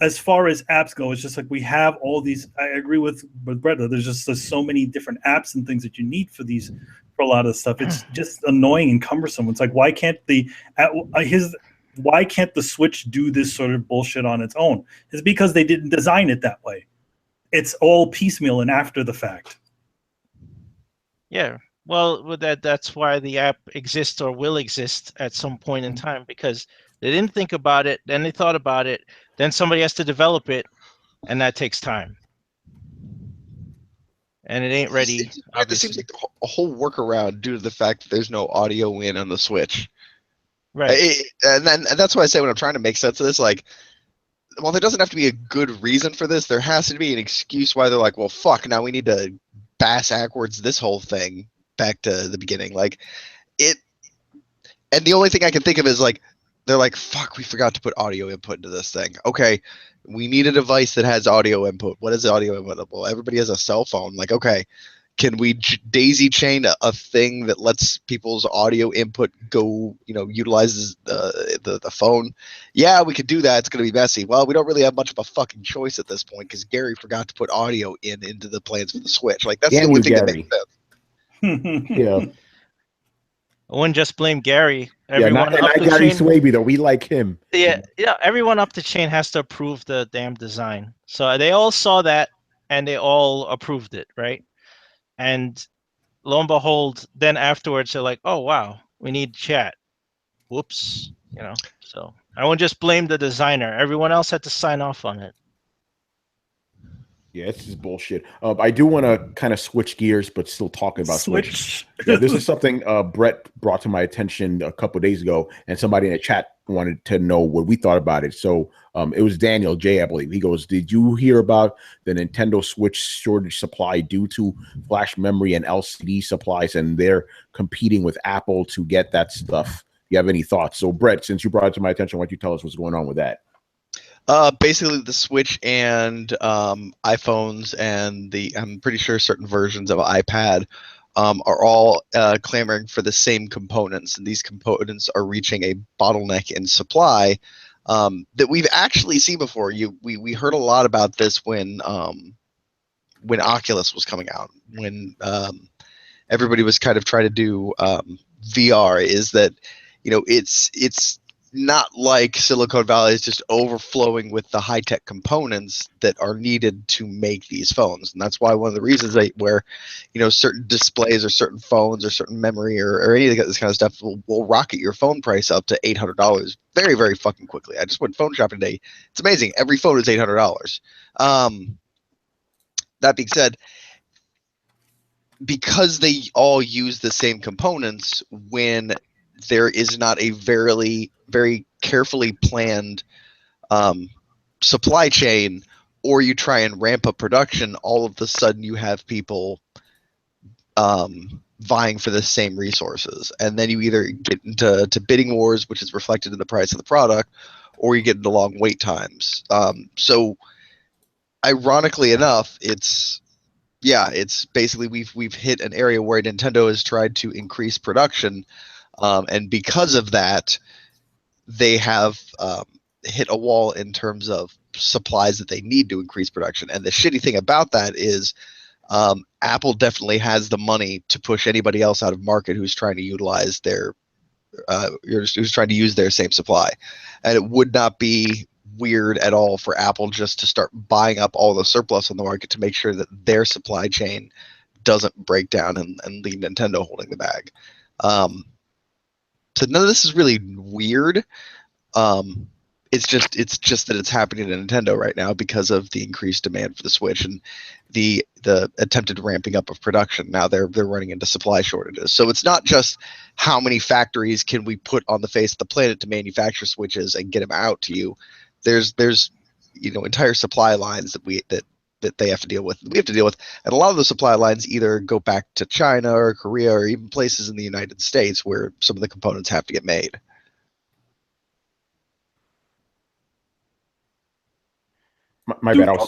As far as apps go, it's just like we have all these. I agree with Brett. There's so many different apps and things that you need for a lot of stuff. It's just annoying and cumbersome. It's like why can't the Switch do this sort of bullshit on its own? It's because they didn't design it that way. It's all piecemeal and after the fact. Yeah, well, that's why the app exists or will exist at some point in time, because they didn't think about it, then they thought about it, then somebody has to develop it, and that takes time. And it ain't ready. It seems like a whole workaround due to the fact that there's no audio in on the Switch. Right. And that's why I say when I'm trying to make sense of this, like, well, there doesn't have to be a good reason for this. There has to be an excuse why they're like, well, fuck, now we need to bass backwards this whole thing back to the beginning. Like, and the only thing I can think of is, like, they're like, fuck, we forgot to put audio input into this thing. Okay, we need a device that has audio input. What is audio input? Well, everybody has a cell phone. Like, okay, can we daisy chain a thing that lets people's audio input go, utilizes the phone? Yeah, we could do that. It's going to be messy. Well, we don't really have much of a fucking choice at this point because Gary forgot to put audio into the plans for the Switch. Like, that's the only thing that makes sense. Yeah. I wouldn't just blame Gary. Not Gary Swaby though. We like him. Yeah, everyone up the chain has to approve the damn design. So they all saw that and they all approved it, right? And lo and behold, then afterwards they're like, "Oh wow, we need chat." Whoops, So I won't just blame the designer. Everyone else had to sign off on it. Yeah, it's just bullshit. I do want to kind of switch gears, but still talking about Switch. Yeah, this is something Brett brought to my attention a couple of days ago, and somebody in the chat wanted to know what we thought about it. So it was Daniel J, I believe. He goes, "Did you hear about the Nintendo Switch shortage supply due to flash memory and LCD supplies, and they're competing with Apple to get that stuff?" Do you have any thoughts? So, Brett, since you brought it to my attention, why don't you tell us what's going on with that? Basically the Switch and iPhones and I'm pretty sure certain versions of iPad are all clamoring for the same components, and these components are reaching a bottleneck in supply that we've actually seen before. We heard a lot about this when Oculus was coming out, when everybody was kind of trying to do VR. Is that it's not like Silicon Valley is just overflowing with the high-tech components that are needed to make these phones. And that's why one of the reasons where certain displays or certain phones or certain memory or any of this kind of stuff will rocket your phone price up to $800 very, very fucking quickly. I just went phone shopping today. It's amazing. Every phone is $800. That being said, because they all use the same components, when there is not a very carefully planned supply chain, or you try and ramp up production, all of a sudden you have people vying for the same resources, and then you either get into bidding wars, which is reflected in the price of the product, or you get into long wait times. So ironically enough, it's basically we've hit an area where Nintendo has tried to increase production, and because of that, they have hit a wall in terms of supplies that they need to increase production. And the shitty thing about that is Apple definitely has the money to push anybody else out of market who's trying to utilize their who's trying to use their same supply. And it would not be weird at all for Apple just to start buying up all the surplus on the market to make sure that their supply chain doesn't break down and leave Nintendo holding the bag. So none of this is really weird. It's just that it's happening to Nintendo right now because of the increased demand for the Switch and the attempted ramping up of production. Now they're running into supply shortages. So it's not just how many factories can we put on the face of the planet to manufacture Switches and get them out to you. There's entire supply lines that they have to deal with. We have to deal with, and a lot of the supply lines either go back to China or Korea or even places in the United States where some of the components have to get made. My bad.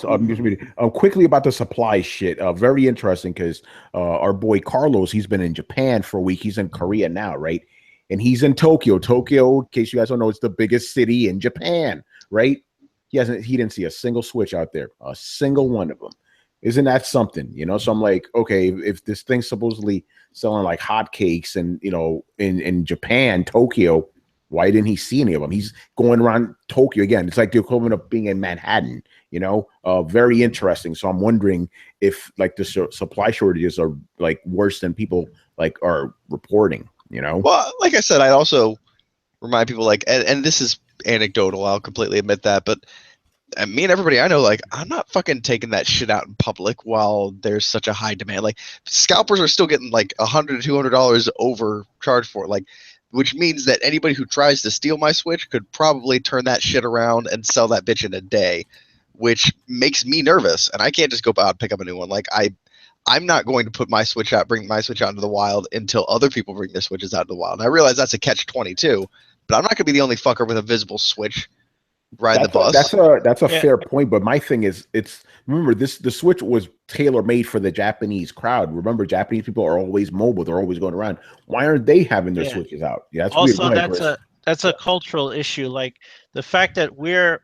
Quickly about the supply shit. Very interesting because our boy Carlos, he's been in Japan for a week. He's in Korea now, right? And he's in Tokyo. Tokyo, in case you guys don't know, it's the biggest city in Japan, right? He didn't see a single Switch out there, a single one of them. Isn't that something? So I'm like, okay, if this thing's supposedly selling like hotcakes and in Japan, Tokyo, why didn't he see any of them? He's going around Tokyo again. It's like the equivalent of being in Manhattan, very interesting. So I'm wondering if like the supply shortages are like worse than people like are reporting, Well, like I said, I'd also remind people and this is anecdotal, I'll completely admit that, but me and everybody I know, like, I'm not fucking taking that shit out in public while there's such a high demand. Like, scalpers are still getting like $100 to $200 overcharged for it. Like, which means that anybody who tries to steal my Switch could probably turn that shit around and sell that bitch in a day, which makes me nervous. And I can't just go out and pick up a new one. Like, I'm not going to put my Switch out, bring my Switch out into the wild until other people bring their Switches out into the wild. And I realize that's a catch-22, but I'm not going to be the only fucker with a visible Switch riding the bus. That's a fair point. But my thing is, remember the Switch was tailor-made for the Japanese crowd. Remember, Japanese people are always mobile; they're always going around. Why aren't they having their Switches out? Yeah, that's also weird. That's a cultural issue. Like the fact that we're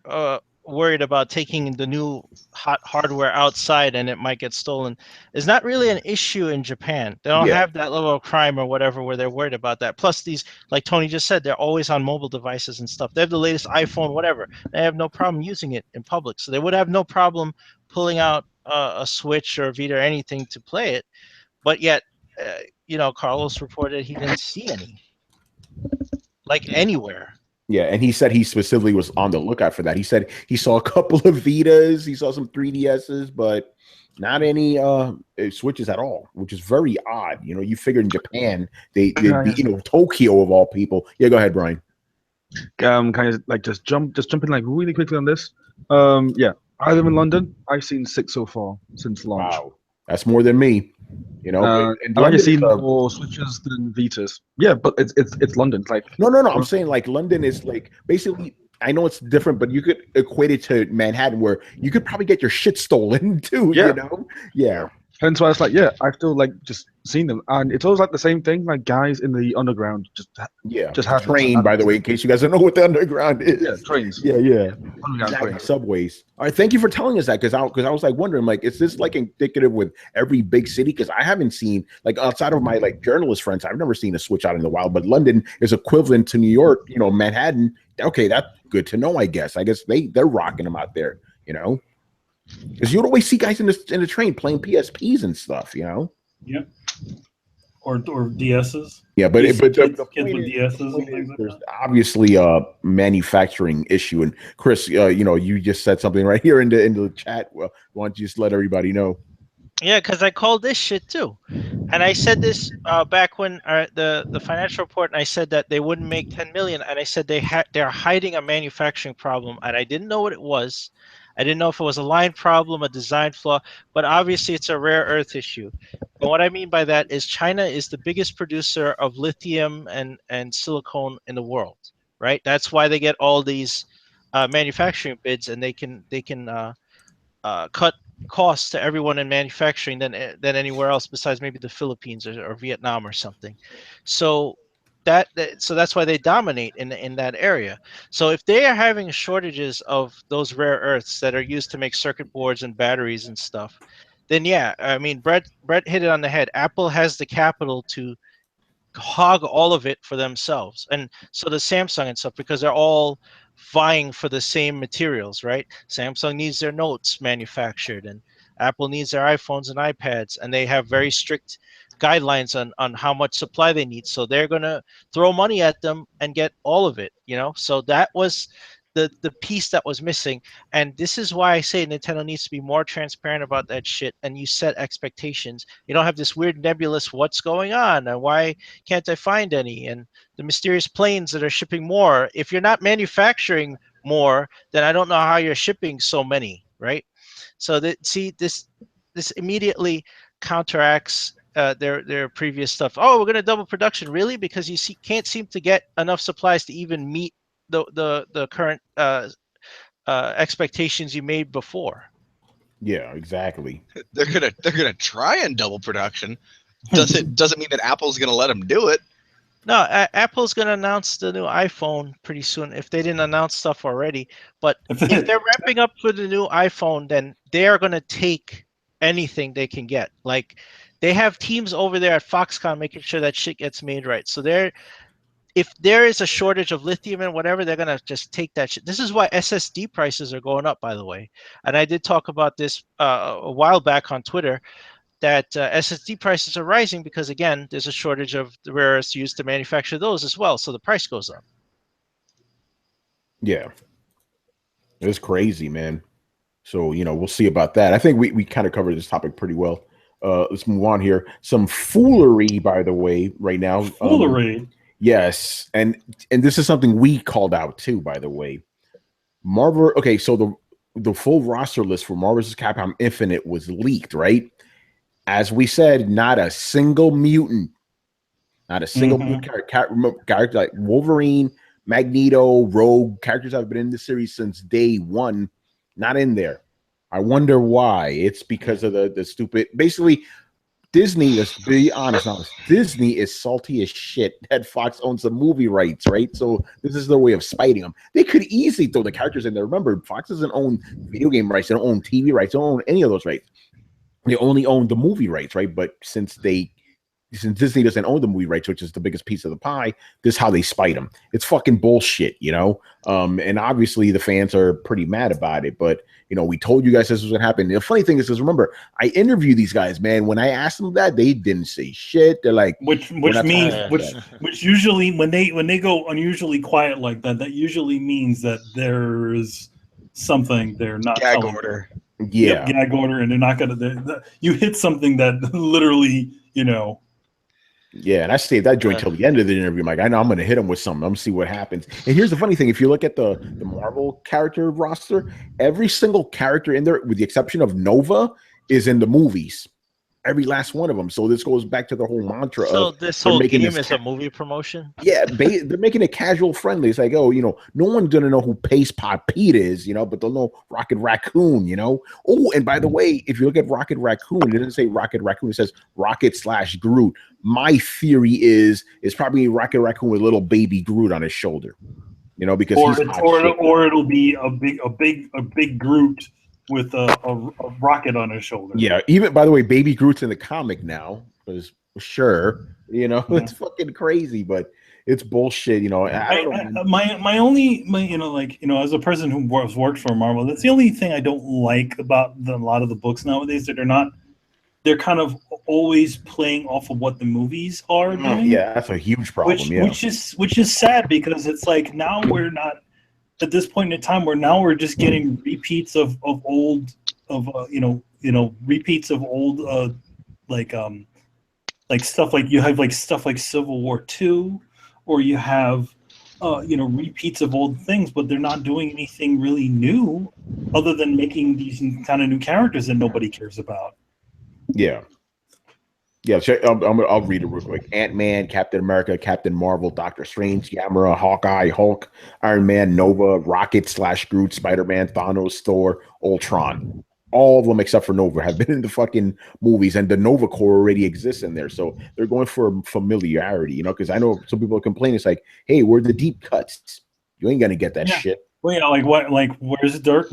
worried about taking the new hot hardware outside and it might get stolen is not really an issue in Japan. They don't have that level of crime or whatever where they're worried about that. Plus these, like Tony just said, they're always on mobile devices and stuff. They have the latest iPhone, whatever. They have no problem using it in public. So they would have no problem pulling out a Switch or a Vita or anything to play it. But yet, Carlos reported he didn't see any, like anywhere. Yeah, and he said he specifically was on the lookout for that. He said he saw a couple of Vitas, he saw some 3DSs, but not any Switches at all, which is very odd. You figured in Japan they'd be, Tokyo of all people. Yeah, go ahead, Brian. Can I just jump in like really quickly on this? I live in London. I've seen 6 so far since launch. Wow, that's more than me. I've only seen more Switches than Vitas. Yeah, but it's London. It's like no. I'm saying like London is like basically. I know it's different, but you could equate it to Manhattan, where you could probably get your shit stolen too. Yeah. Hence why it's like, I've still like just seen them, and it's always like the same thing. Like guys in the underground just have train. By the way, in case you guys don't know what the underground is, trains. Exactly. Subways. All right, thank you for telling us that because I was like wondering, like, is this like indicative with every big city? Because I haven't seen like outside of my like journalist friends, I've never seen a Switch out in the wild. But London is equivalent to New York, Manhattan. Okay, that's good to know. I guess they're rocking them out there, Because you'd always see guys in the train playing PSPs and stuff, Yep. Or DSs. Yeah, but kids the with DSs and things like there's that. obviously a manufacturing issue. And Chris, you just said something right here in the chat. Well, why don't you just let everybody know? Yeah, because I called this shit too. And I said this back when the financial report, and I said that they wouldn't make 10 million, and I said they're hiding a manufacturing problem, and I didn't know what it was. I didn't know if it was a line problem, a design flaw, but obviously it's a rare earth issue. And what I mean by that is China is the biggest producer of lithium and silicone in the world, right? That's why they get all these manufacturing bids, and they can cut costs to everyone in manufacturing than anywhere else besides maybe the Philippines or Vietnam or something. So so that's why they dominate in that area. So if they are having shortages of those rare earths that are used to make circuit boards and batteries and stuff, then yeah, I mean Brett hit it on the head. Apple has the capital to hog all of it for themselves, and so does Samsung and stuff, because they're all vying for the same materials, right? Samsung needs their notes manufactured, and Apple needs their iPhones and iPads, and they have very strict guidelines on how much supply they need, so they're going to throw money at them and get all of it, so that was the piece that was missing. And this is why I say Nintendo needs to be more transparent about that shit, and you set expectations. You don't have this weird nebulous what's going on and why can't I find any, and the mysterious planes that are shipping more. If you're not manufacturing more, then I don't know how you're shipping so many, right? So this immediately counteracts their previous stuff. Oh, we're going to double production, really? Because you can't seem to get enough supplies to even meet the current expectations you made before. Yeah, exactly. They're gonna try and double production. Doesn't mean that Apple's gonna let them do it. No, Apple's gonna announce the new iPhone pretty soon, if they didn't announce stuff already. But if they're ramping up for the new iPhone, then they are gonna take anything they can get. Like, they have teams over there at Foxconn making sure that shit gets made right. So if there is a shortage of lithium and whatever, they're going to just take that shit. This is why SSD prices are going up, by the way. And I did talk about this a while back on Twitter, that SSD prices are rising because, again, there's a shortage of the rare earths used to manufacture those as well. So the price goes up. Yeah. It's crazy, man. So, we'll see about that. I think we kind of covered this topic pretty well. Let's move on here. Some foolery, by the way, right now. Foolery. Yes, and this is something we called out too, by the way. Marvel. Okay, so the full roster list for Marvel vs. Capcom Infinite was leaked, right? As we said, not a single mutant, mutant character like Wolverine, Magneto, Rogue, characters that have been in the series since day one, not in there. I wonder why. It's because of the stupid. Basically, Disney, let's be honest, Disney is salty as shit that Fox owns the movie rights, right? So this is their way of spiting them. They could easily throw the characters in there. Remember, Fox doesn't own video game rights. They don't own TV rights. They don't own any of those rights. They only own the movie rights, right? But since Disney doesn't own the movie rights, which is the biggest piece of the pie, this is how they spite them. It's fucking bullshit, and obviously the fans are pretty mad about it, but we told you guys this was going to happen. The funny thing is remember, I interview these guys, man. When I asked them that, they didn't say shit. They're like, which usually when they go unusually quiet like that, that usually means that there's something they're not gag order. Yeah, gag order, and they're not gonna. You hit something that literally, Yeah, and I saved that joint till the end of the interview. I'm like, I know I'm going to hit him with something. I'm going to see what happens. And here's the funny thing. If you look at the Marvel character roster, every single character in there, with the exception of Nova, is in the movies. Every last one of them. So this goes back to the whole mantra of this whole game is a movie promotion? Yeah, they're making it casual friendly. It's like, no one's going to know who Pace Pot Pete is, but they'll know Rocket Raccoon, Oh, and by the way, if you look at Rocket Raccoon, it doesn't say Rocket Raccoon. It says Rocket/Groot. My theory is it's probably Rocket Raccoon with little baby Groot on his shoulder, because or it'll be a big Groot with a rocket on his shoulder. Yeah, even by the way, baby Groot's in the comic now, because sure, it's fucking crazy, but it's bullshit. My only as a person who worked for Marvel, that's the only thing I don't like about a lot of the books nowadays, that they're kind of always playing off of what the movies are doing. Yeah, that's a huge problem. Which is sad, because it's like now we're not at this point in time where now we're just getting repeats of repeats of old like like stuff like you have like stuff like Civil War II, or you have repeats of old things, but they're not doing anything really new other than making these kind of new characters that nobody cares about. Yeah. Yeah, I'll read it real quick. Ant-Man, Captain America, Captain Marvel, Doctor Strange, Gamora, Hawkeye, Hulk, Iron Man, Nova, Rocket / Groot, Spider-Man, Thanos, Thor, Ultron. All of them except for Nova have been in the fucking movies, and the Nova Corps already exists in there. So they're going for familiarity, because I know some people complain. It's like, hey, where are the deep cuts? You ain't gonna get that shit. Well, yeah, like what? Like where's Dark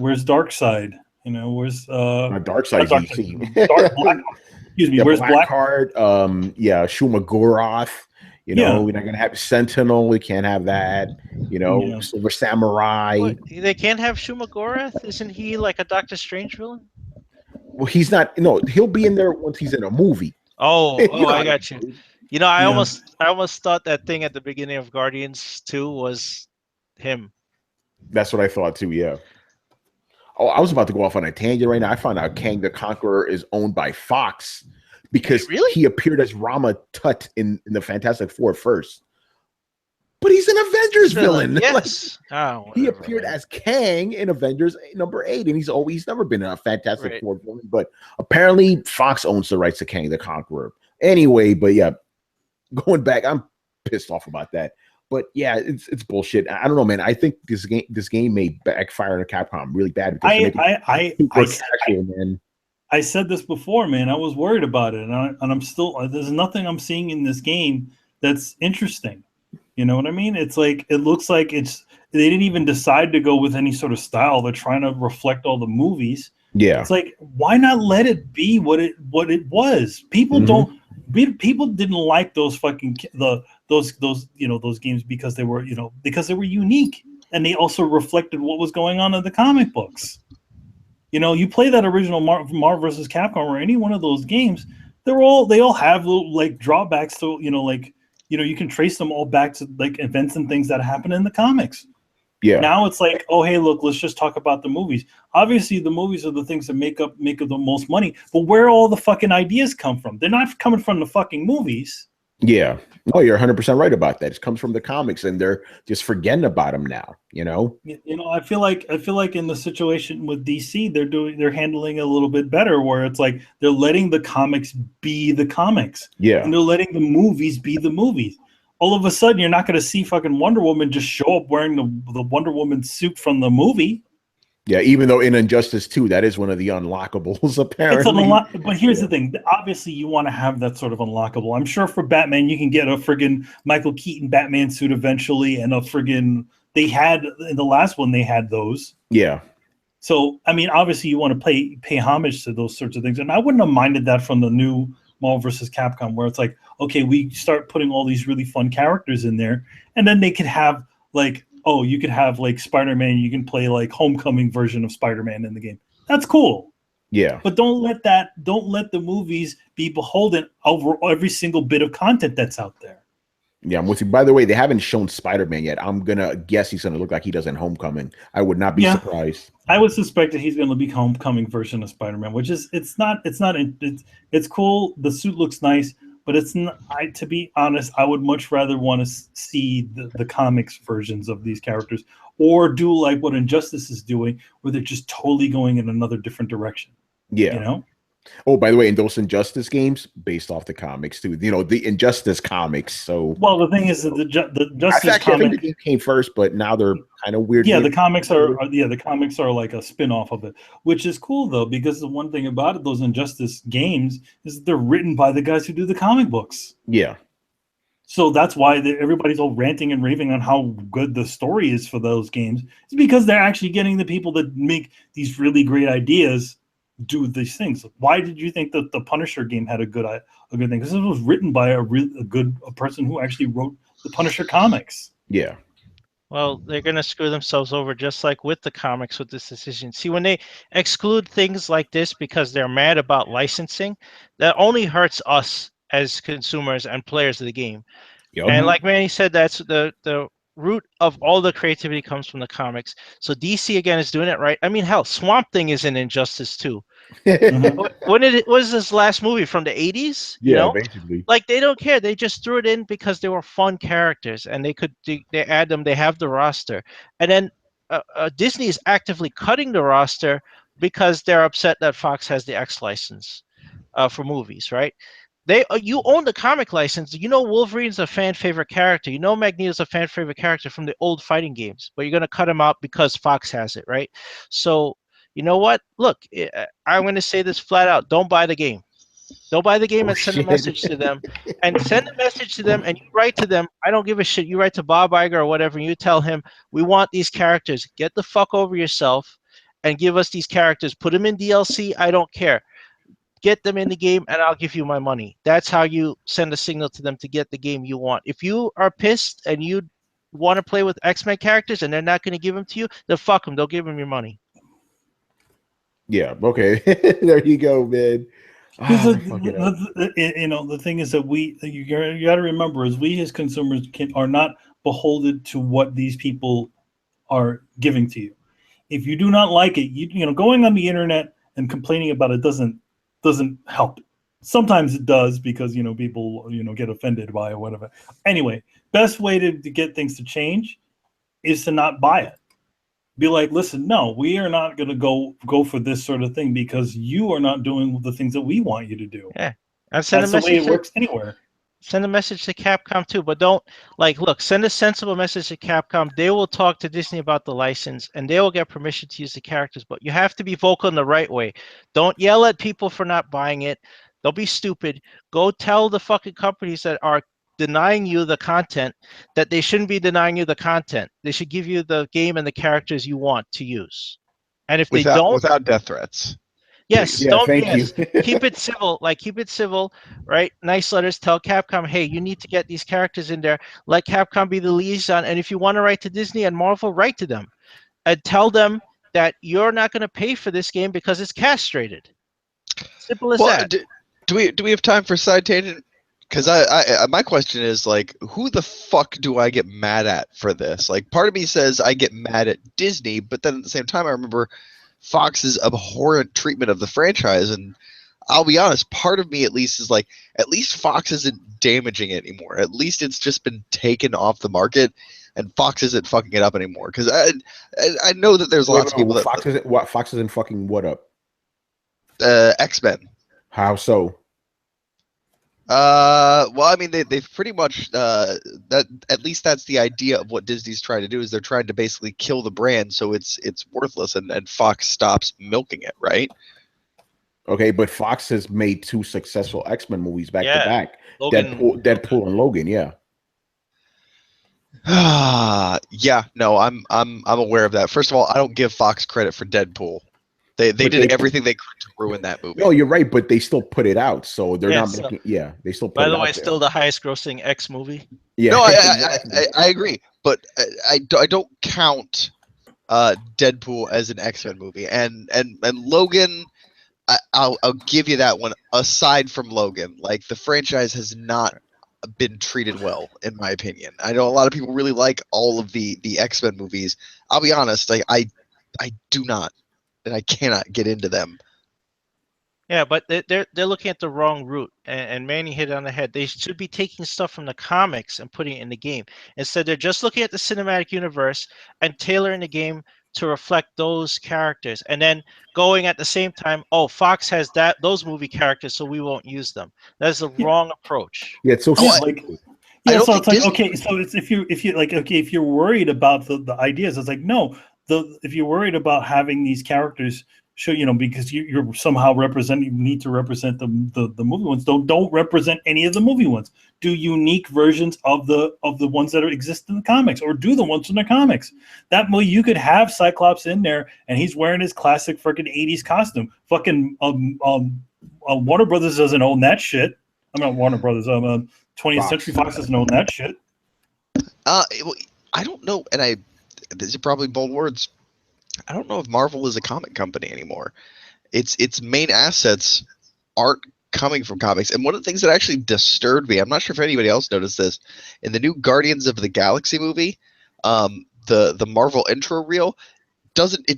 Side? Where's Dark Side's easy. Black, excuse me, yeah, where's Blackheart? Shuma Gorath. We're not gonna have Sentinel. We can't have that. Silver Samurai. What, they can't have Shuma Gorath? Isn't he like a Doctor Strange villain? Well, he's not. No, he'll be in there once he's in a movie. Oh, I got you. I almost thought that thing at the beginning of Guardians 2 was him. That's what I thought too. Yeah. Oh, I was about to go off on a tangent right now. I found out Kang the Conqueror is owned by Fox because he appeared as Rama Tut in the Fantastic Four first. But he's an Avengers villain. Yes. He appeared as Kang in Avengers #8, and he's never been a Fantastic Four villain. But apparently Fox owns the rights to Kang the Conqueror. Anyway, but yeah, going back, I'm pissed off about that. But yeah, it's bullshit. I don't know, man. I think this game may backfire on Capcom really bad. I said this before, man. I was worried about it, and I'm still. There's nothing I'm seeing in this game that's interesting. You know what I mean? It's like it looks like they didn't even decide to go with any sort of style. They're trying to reflect all the movies. Yeah, it's like why not let it be what it was? People people didn't like those fucking those games because they were unique, and they also reflected what was going on in the comic books. You play that original Marvel vs. Capcom or any one of those games, they all have little like drawbacks to you can trace them all back to like events and things that happen in the comics. Yeah. Now it's like, oh hey, look, let's just talk about the movies. Obviously, the movies are the things that make up the most money. But where all the fucking ideas come from? They're not coming from the fucking movies. Yeah. No, you're 100% right about that. It comes from the comics, and they're just forgetting about them now. I feel like in the situation with DC, they're handling it a little bit better, where it's like they're letting the comics be the comics. Yeah. And they're letting the movies be the movies. All of a sudden, you're not going to see fucking Wonder Woman just show up wearing the Wonder Woman suit from the movie. Yeah, even though in Injustice 2, that is one of the unlockables, apparently. But here's the thing. Obviously, you want to have that sort of unlockable. I'm sure for Batman, you can get a friggin' Michael Keaton Batman suit eventually, and a friggin' they had, in the last one, they had those. Yeah. So, I mean, obviously, you want to pay homage to those sorts of things. And I wouldn't have minded that from the new Marvel vs. Capcom, where it's like, okay, we start putting all these really fun characters in there, and then they could have, like, oh, you could have like Spider-Man, you can play like Homecoming version of Spider-Man in the game. That's cool. Yeah. But don't let the movies be beholden over every single bit of content that's out there. Yeah, I'm with you. By the way, they haven't shown Spider-Man yet. I'm gonna guess he's gonna look like he does in Homecoming. I would not be surprised. I would suspect that he's gonna be Homecoming version of Spider-Man, which is it's cool. The suit looks nice. But it's not. To be honest, I would much rather want to see the comics versions of these characters, or do like what Injustice is doing, where they're just totally going in another different direction. Yeah. Oh, by the way, in those Injustice games, based off the comics too. The Injustice comics. So well, the thing is that the Justice comic, I think the game came first, but now they're kind of weird. Yeah, the comics are like a spin-off of it, which is cool though, because the one thing about it, those Injustice games is that they're written by the guys who do the comic books. Yeah. So that's why everybody's all ranting and raving on how good the story is for those games. It's because they're actually getting the people that make these really great ideas do these things. Why did you think that the Punisher game had a good thing? Because it was written by a person who actually wrote the Punisher comics. Yeah. Well, they're going to screw themselves over just like with the comics with this decision. See, when they exclude things like this because they're mad about licensing, that only hurts us as consumers and players of the game. Yep. And like Manny said, that's the root of all the creativity comes from the comics. So DC again is doing it right. I mean, hell, Swamp Thing is in Injustice too. When it was this last movie from the 80s, you Yeah, know, basically. like they don't care. They just threw it in because they were fun characters and they add them. They have the roster, and then Disney is actively cutting the roster because they're upset that Fox has the X license for movies, right? You own the comic license. You know Wolverine's a fan favorite character. You know Magneto's a fan favorite character from the old fighting games, but you're gonna cut him out because Fox has it, right? So you know what? Look, I'm gonna say this flat out: don't buy the game. Don't buy the game Oh and send a shit. message to them. And send a message to them, and you write to them. I don't give a shit. You write to Bob Iger or whatever, and you tell him we want these characters. Get the fuck over yourself, and give us these characters. Put them in DLC. I don't care. Get them in the game and I'll give you my money. That's how you send a signal to them to get the game you want. If you are pissed and you want to play with X-Men characters and they're not going to give them to you, then fuck them. They'll give them your money. Yeah. Okay. There you go, man. You know, the thing is that you got to remember, is we as consumers are not beholden to what these people are giving to you. If you do not like it, you know, going on the internet and complaining about it doesn't help. Sometimes it does because, you know, people, you know, get offended by it or whatever. Anyway, best way to get things to change is to not buy it. Be like, listen, no, we are not going to go for this sort of thing because you are not doing the things that we want you to do. Yeah, and send That's a the way message. it works anywhere. Send a message to Capcom too, but don't look. Send a sensible message to Capcom. They will talk to Disney about the license, and they will get permission to use the characters. But you have to be vocal in the right way. Don't yell at people for not buying it. Don't be stupid. Go tell the fucking companies that are denying you the content that they shouldn't be denying you the content. They should give you the game and the characters you want to use. And if they don't, without death threats. yes, Yeah, don't. thank Yes, you. keep it civil. Keep it civil, right? Nice letters. Tell Capcom, hey, you need to get these characters in there. Let Capcom be the liaison. And if you want to write to Disney and Marvel, write to them and tell them that you're not going to pay for this game because it's castrated. Simple as that. Do we have time for side tangent? Because I my question is, like, who the fuck do I get mad at for this? Like, part of me says I get mad at Disney, but then at the same time I remember Fox's abhorrent treatment of the franchise, and I'll be honest, part of me at least is like, at least Fox isn't damaging it anymore. At least it's just been taken off the market, and Fox isn't fucking it up anymore. Because I know that there's lots of people that Fox isn't fucking what up? X-Men. How so? Well, I mean, they've pretty much that, at least that's the idea of what Disney's trying to do, is they're trying to basically kill the brand so it's worthless, and Fox stops milking it, right? Okay, but Fox has made 2 successful X-Men movies back to back. Logan. Deadpool and Logan, yeah. Yeah, no, I'm aware of that. First of all, I don't give Fox credit for Deadpool. They did everything they could to ruin that movie. No, you're right, but they still put it out, so they're not so, making. Yeah, they still. Put by it the out way, there. still the highest-grossing X movie. Yeah, no, exactly. I agree, but I don't count Deadpool as an X-Men movie, and Logan. I'll give you that one. Aside from Logan, like, the franchise has not been treated well, in my opinion. I know a lot of people really like all of the X-Men movies. I'll be honest, like, I do not, and I cannot get into them. Yeah, but they're looking at the wrong route, and Manny hit it on the head. They should be taking stuff from the comics and putting it in the game. Instead, they're just looking at the cinematic universe and tailoring the game to reflect those characters, and then going at the same time, oh, Fox has those movie characters, so we won't use them. That's the wrong approach. Yeah, it's so so it's like, okay, so it's if you're worried about the ideas, it's like, no, if you're worried about having these characters show, you know, because you're somehow need to represent the movie ones, don't represent any of the movie ones. Do unique versions of the ones that exist in the comics, or do the ones in the comics. That way you could have Cyclops in there and he's wearing his classic freaking 80s costume. Fucking Warner Brothers doesn't own that shit. I'm not Warner Brothers. 20th Century Fox doesn't own that shit. I don't know, and these are probably bold words. I don't know if Marvel is a comic company anymore. Its main assets aren't coming from comics. And one of the things that actually disturbed me, I'm not sure if anybody else noticed this, in the new Guardians of the Galaxy movie, the Marvel intro reel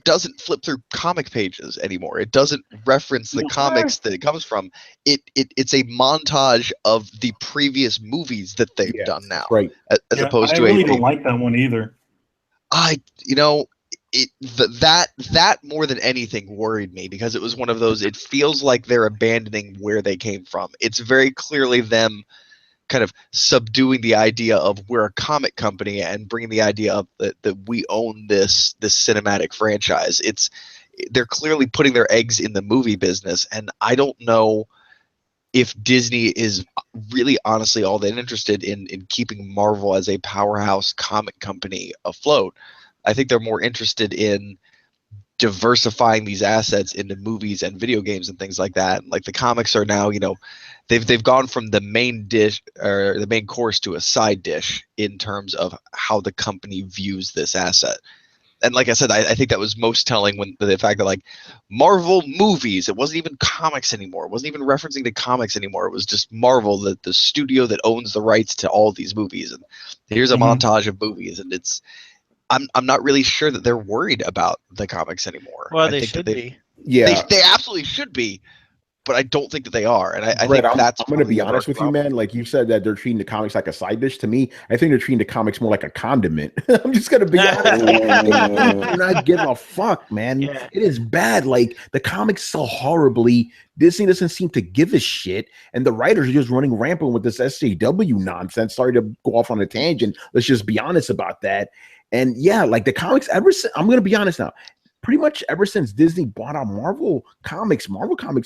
doesn't flip through comic pages anymore. It doesn't reference the comics that it comes from. It's a montage of the previous movies that they've done now, right? As opposed to I really don't like that one either. That more than anything worried me, because it was one of those. It feels like they're abandoning where they came from. It's very clearly them kind of subduing the idea of we're a comic company and bringing the idea up that we own this cinematic franchise. They're clearly putting their eggs in the movie business, and I don't know if Disney is really honestly all that interested in keeping Marvel as a powerhouse comic company afloat. I think they're more interested in diversifying these assets into movies and video games and things like that. Like the comics are now, they've gone from the main dish or the main course to a side dish in terms of how the company views this asset. And like I said, I think that was most telling when the fact that like Marvel movies, it wasn't even comics anymore. It wasn't even referencing to comics anymore. It was just Marvel, the studio that owns the rights to all these movies. And here's a montage of movies, and I'm not really sure that they're worried about the comics anymore. Well, they should be. Yeah, they absolutely should be, but I don't think that they are. And I Brett, think that's. I'm going to be honest with you, man. Like you said that they're treating the comics like a side dish. To me, I think they're treating the comics more like a condiment. I'm just going to be honest. They're not giving a fuck, man. Yeah. It is bad. Like the comics sell horribly. Disney doesn't seem to give a shit, and the writers are just running rampant with this SJW nonsense. Sorry to go off on a tangent. Let's just be honest about that. And yeah, like the comics, I'm going to be honest now, pretty much ever since Disney bought out Marvel Comics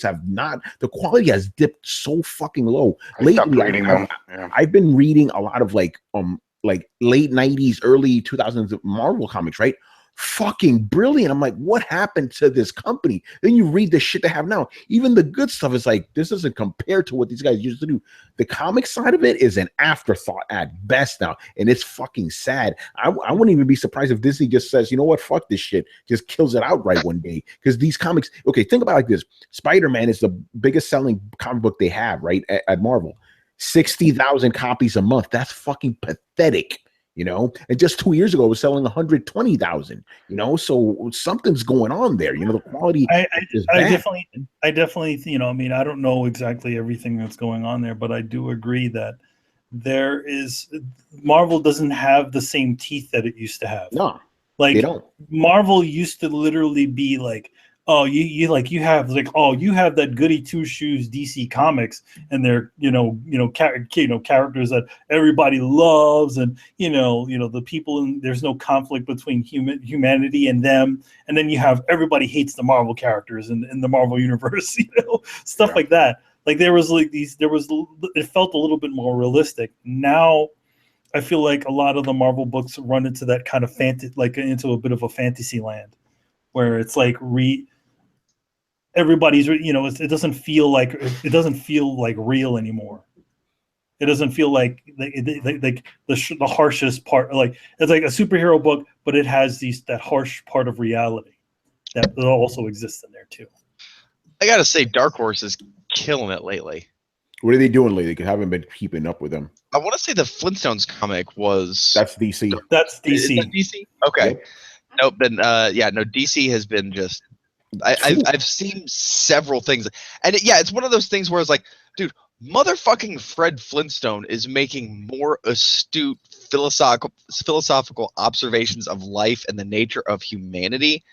have not, the quality has dipped so fucking low. Lately, I've been reading a lot of like late 90s, early 2000s Marvel comics, right? Fucking brilliant. I'm like, what happened to this company? Then you read the shit they have now. Even the good stuff is like, this doesn't compare to what these guys used to do. The comic side of it is an afterthought at best now, and it's fucking sad. I wouldn't even be surprised if Disney just says, you know what, fuck this shit, just kills it outright one day. Because these comics, okay, think about it like this. Spider-Man is the biggest selling comic book they have, right, at Marvel. 60,000 copies a month. That's fucking pathetic. And just 2 years ago, it was selling 120,000. So something's going on there. The quality is bad. I definitely, I don't know exactly everything that's going on there, but I do agree that Marvel doesn't have the same teeth that it used to have. No, like they don't. Marvel used to literally be like, oh, you have that goody two shoes DC Comics, and they're characters that everybody loves, and the people, and there's no conflict between humanity and them, and then you have everybody hates the Marvel characters in the Marvel universe, stuff like that. Like it felt a little bit more realistic. Now I feel like a lot of the Marvel books run into that kind of into a bit of a fantasy land, where it's like everybody's, it doesn't feel like real anymore. It doesn't feel like the harshest part. Like it's like a superhero book, but it has that harsh part of reality that also exists in there too. I gotta say, Dark Horse is killing it lately. What are they doing lately? Because I haven't been keeping up with them. I want to say the Flintstones comic was. That's DC. That's DC. Is that DC? Okay. Yep. Nope. Then DC has been just. I've seen several things, and it's one of those things where it's like, dude, motherfucking Fred Flintstone is making more astute philosophical observations of life and the nature of humanity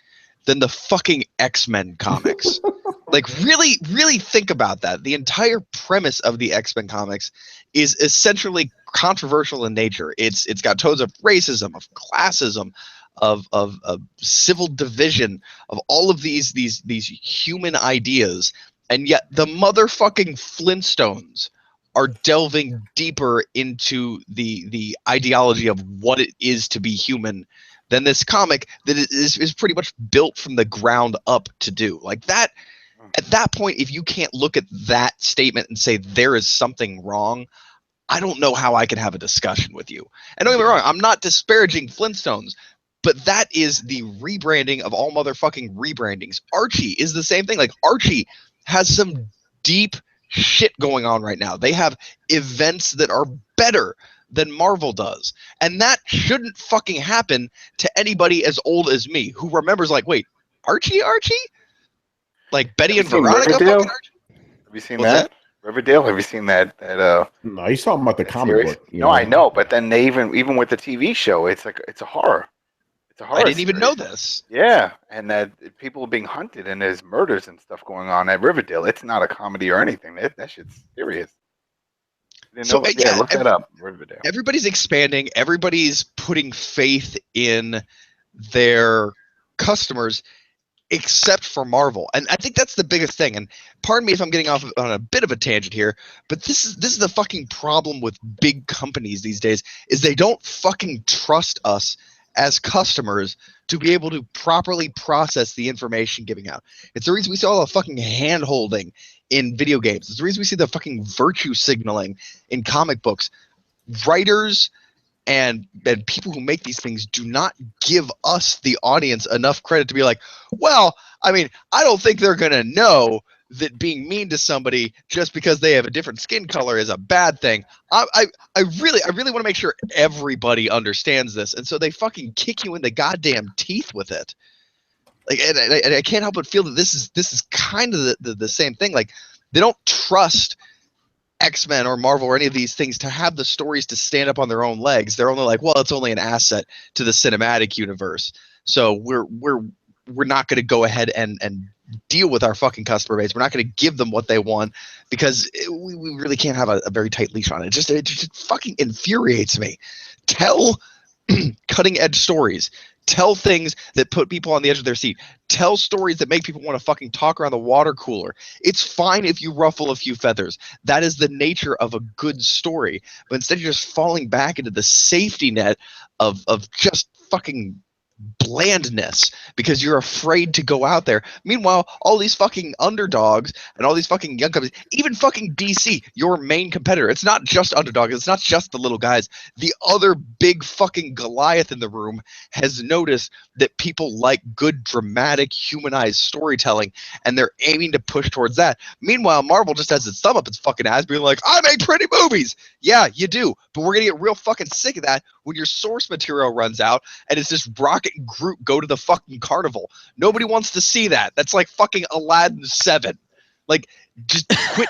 than the fucking X-Men comics. Like, really, really think about that. The entire premise of the X-Men comics is essentially controversial in nature. It's got tones of racism, of classism, of civil division, of all of these human ideas, and yet the motherfucking Flintstones are delving deeper into the ideology of what it is to be human than this comic that is pretty much built from the ground up to do. Like that, at that point, if you can't look at that statement and say there is something wrong, I don't know how I can have a discussion with you. And don't get me wrong, I'm not disparaging Flintstones, but that is the rebranding of all motherfucking rebrandings. Archie is the same thing. Like, Archie has some deep shit going on right now. They have events that are better than Marvel does. And that shouldn't fucking happen to anybody as old as me who remembers, like, wait, Archie? Like Betty and Veronica? Riverdale? Fucking Archie? Have you seen What's that? Riverdale? Have you seen that? No, he's talking about the comic series? book. No, I know, but then they even with the TV show, it's a horror. It's a horror. I didn't even series. know this. Yeah, and that people are being hunted and there's murders and stuff going on at Riverdale. It's not a comedy or anything. That shit's serious. So, yeah, look that up. Riverdale. Everybody's expanding. Everybody's putting faith in their customers, except for Marvel. And I think that's the biggest thing. And pardon me if I'm getting off on a bit of a tangent here, but this is the fucking problem with big companies these days, is they don't fucking trust us as customers to be able to properly process the information giving out. It's the reason we see all the fucking hand-holding in video games. It's the reason we see the fucking virtue signaling in comic books. Writers and people who make these things do not give us, the audience, enough credit to be like, well, I mean, I don't think they're going to know that being mean to somebody just because they have a different skin color is a bad thing. I really want to make sure everybody understands this, and so they fucking kick you in the goddamn teeth with it. Like, and I can't help but feel that this is kind of the same thing. Like, they don't trust X-Men or Marvel or any of these things to have the stories to stand up on their own legs. They're only like, well, it's only an asset to the cinematic universe, so we're not going to go ahead and deal with our fucking customer base. We're not going to give them what they want because we really can't have a very tight leash on it. It just fucking infuriates me. Tell cutting edge stories. Tell things that put people on the edge of their seat. Tell stories that make people want to fucking talk around the water cooler. It's fine if you ruffle a few feathers. That is the nature of a good story. But instead you're just falling back into the safety net of just fucking blandness because you're afraid to go out there. Meanwhile, all these fucking underdogs and all these fucking young companies, even fucking DC, your main competitor, it's not just underdogs, it's not just the little guys. The other big fucking Goliath in the room has noticed that people like good, dramatic, humanized storytelling, and they're aiming to push towards that. Meanwhile, Marvel just has its thumb up its fucking ass being like, I make pretty movies. Yeah, you do, but we're gonna get real fucking sick of that when your source material runs out and it's just Rocket and Groot go to the fucking carnival. Nobody wants to see that. That's like fucking Aladdin 7. Like, just quit.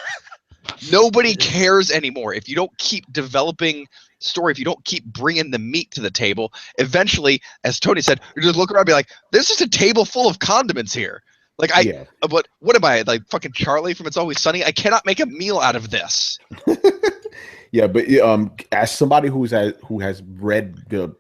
Nobody cares anymore. If you don't keep developing story, if you don't keep bringing the meat to the table, eventually, as Tony said, you just look around and be like, there's just a table full of condiments here. Like, what am I, like fucking Charlie from It's Always Sunny? I cannot make a meal out of this. Yeah, but as somebody who has read the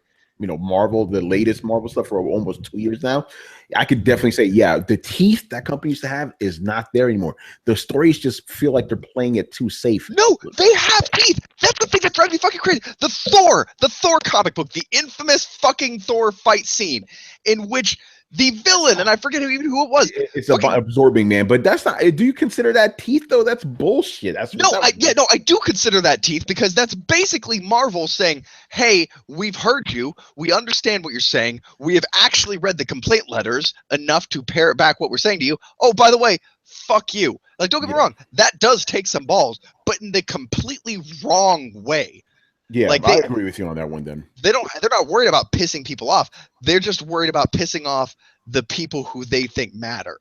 Marvel, the latest Marvel stuff for almost 2 years now, I could definitely say, yeah, the teeth that company used to have is not there anymore. The stories just feel like they're playing it too safe. No, they have teeth. That's the thing that drives me fucking crazy. The Thor comic book, the infamous fucking Thor fight scene in which the villain, and I forget who it was. It's absorbing, man. But that's not. Do you consider that teeth though? That's bullshit. I do consider that teeth because that's basically Marvel saying, "Hey, we've heard you. We understand what you're saying. We have actually read the complaint letters enough to parrot back what we're saying to you. Oh, by the way, fuck you." Like, don't get me wrong. That does take some balls, but in the completely wrong way. Yeah, like I agree with you on that one. Then they're not worried about pissing people off. They're just worried about pissing off the people who they think matter.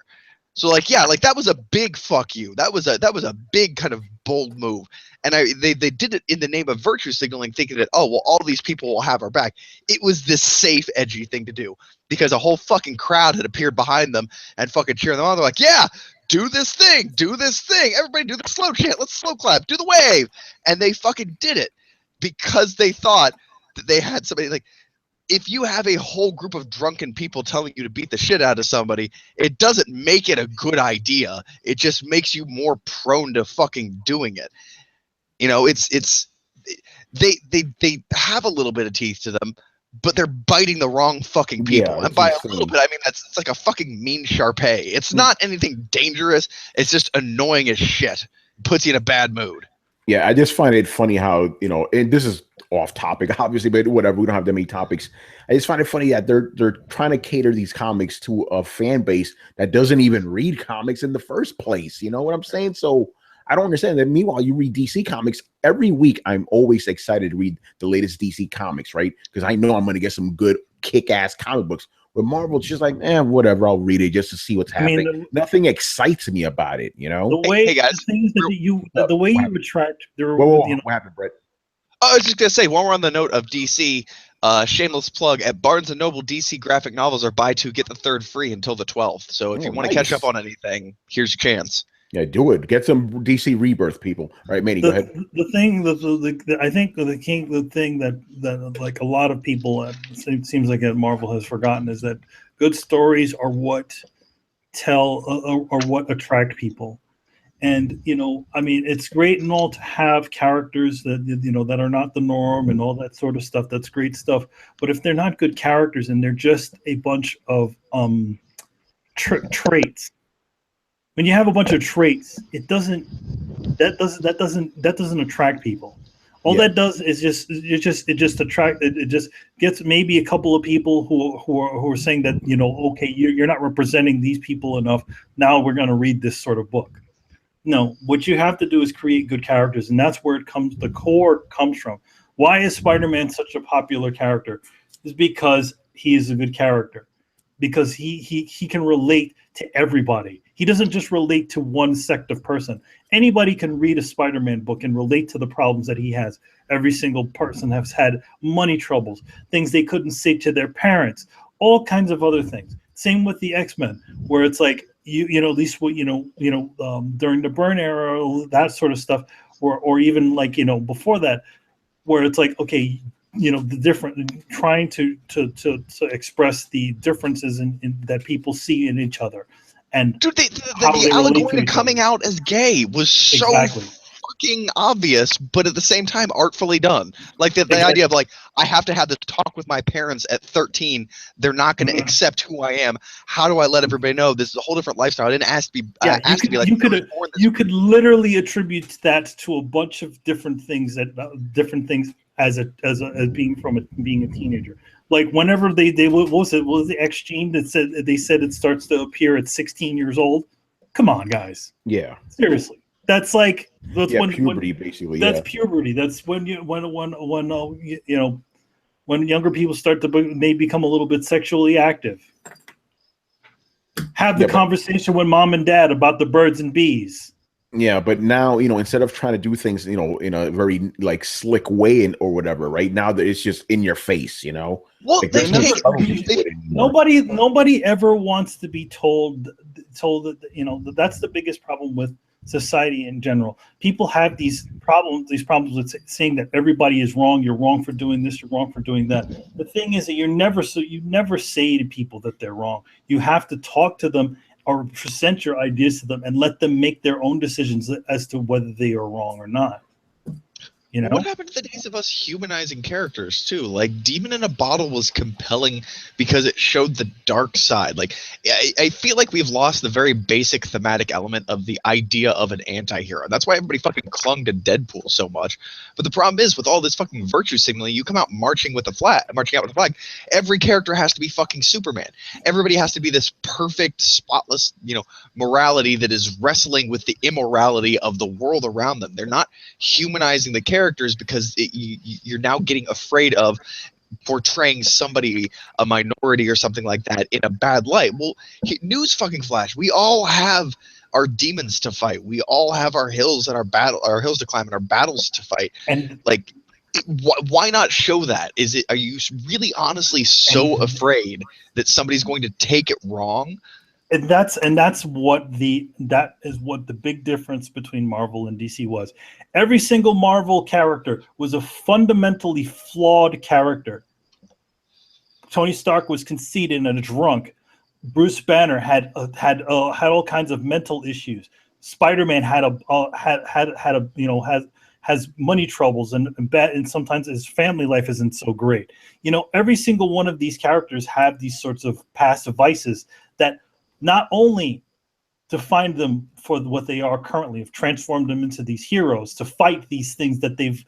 So, like, yeah, like that was a big fuck you. That was a big kind of bold move. And they did it in the name of virtue signaling, thinking that, oh, well, all these people will have our back. It was this safe, edgy thing to do because a whole fucking crowd had appeared behind them and fucking cheering them on. They're like, yeah, do this thing. Everybody do the slow chant. Let's slow clap. Do the wave. And they fucking did it. Because they thought that they had somebody. Like, if you have a whole group of drunken people telling you to beat the shit out of somebody, it doesn't make it a good idea. It just makes you more prone to fucking doing it. They have a little bit of teeth to them, but they're biting the wrong fucking people. Yeah, and by a little bit, I mean it's like a fucking mean Shar-Pei. It's not anything dangerous. It's just annoying as shit. Puts you in a bad mood. Yeah, I just find it funny how, and this is off topic, obviously, but whatever, we don't have that many topics. I just find it funny that they're trying to cater these comics to a fan base that doesn't even read comics in the first place. You know what I'm saying? So I don't understand that. Meanwhile, you read DC comics every week. I'm always excited to read the latest DC comics, right? Because I know I'm going to get some good kick-ass comic books. But Marvel's just like, whatever. I'll read it just to see what's happening. Nothing excites me about it, you know. The way, hey guys, the things that the way you retract. Whoa, what happened, Brett? I was just gonna say, while we're on the note of DC, shameless plug, at Barnes & Noble, DC graphic novels are buy two, get the third free until the 12th. So if you want to catch up on anything, here's your chance. Yeah, do it. Get some DC Rebirth, people. All right, Manny, go ahead. The thing, I think the thing that like a lot of people, it seems like Marvel has forgotten, is that good stories are what tell or what attract people. And, I mean, it's great and all to have characters that, that are not the norm and all that sort of stuff. That's great stuff. But if they're not good characters and they're just a bunch of traits, when you have a bunch of traits, that doesn't attract people. All that does is it just gets maybe a couple of people who are saying that, okay, you're not representing these people enough. Now we're going to read this sort of book. No, what you have to do is create good characters, and that's where the core comes from. Why is Spider-Man such a popular character? Is because he is a good character. Because he can relate to everybody. He doesn't just relate to one sect of person. Anybody can read a Spider-Man book and relate to the problems that he has. Every single person has had money troubles, things they couldn't say to their parents, all kinds of other things. Same with the X-Men, where it's like at least during the Byrne era, that sort of stuff, or even like before that, where it's like, okay, the different, trying to express the differences in that people see in each other. And dude, the allegory to coming out as gay was so fucking obvious, but at the same time artfully done. Like the idea of like, I have to have this talk with my parents at 13. They're not going to accept who I am. How do I let everybody know this is a whole different lifestyle? I didn't ask to be asked to be like. You could literally attribute that to a bunch of different things as being a teenager. Like whenever what was the X gene that said it starts to appear at 16 years old? Come on, guys. Yeah. Seriously. That's like puberty, basically. That's puberty. That's when when younger people start to they become a little bit sexually active. Have the conversation with mom and dad about the birds and bees. Yeah, but now, instead of trying to do things, in a very like slick way or whatever, right now that it's just in your face, Well, like, nobody ever wants to be told that that's the biggest problem with society in general. People have these problems with saying that everybody is wrong. You're wrong for doing this. You're wrong for doing that. The thing is that you never say to people that they're wrong. You have to talk to them or present your ideas to them and let them make their own decisions as to whether they are wrong or not. What happened to the days of us humanizing characters too? Like Demon in a Bottle was compelling because it showed the dark side. Like I feel like we've lost the very basic thematic element of the idea of an anti-hero. That's why everybody fucking clung to Deadpool so much. But the problem is with all this fucking virtue signaling, you come out marching out with a flag. Every character has to be fucking Superman. Everybody has to be this perfect, spotless, morality that is wrestling with the immorality of the world around them. They're not humanizing the characters because you're now getting afraid of portraying somebody, a minority or something like that, in a bad light. Well, news fucking flash. We all have our demons to fight. We all have our hills and our hills to climb and our battles to fight. And like, why not show that? Are you really honestly so afraid that somebody's going to take it wrong? And that is what the big difference between Marvel and DC was. Every single Marvel character was a fundamentally flawed character. Tony Stark was conceited and a drunk. Bruce Banner had all kinds of mental issues. Spider-Man has money troubles and sometimes his family life isn't so great. Every single one of these characters have these sorts of past vices that not only define them for what they are currently, have transformed them into these heroes to fight these things that they've,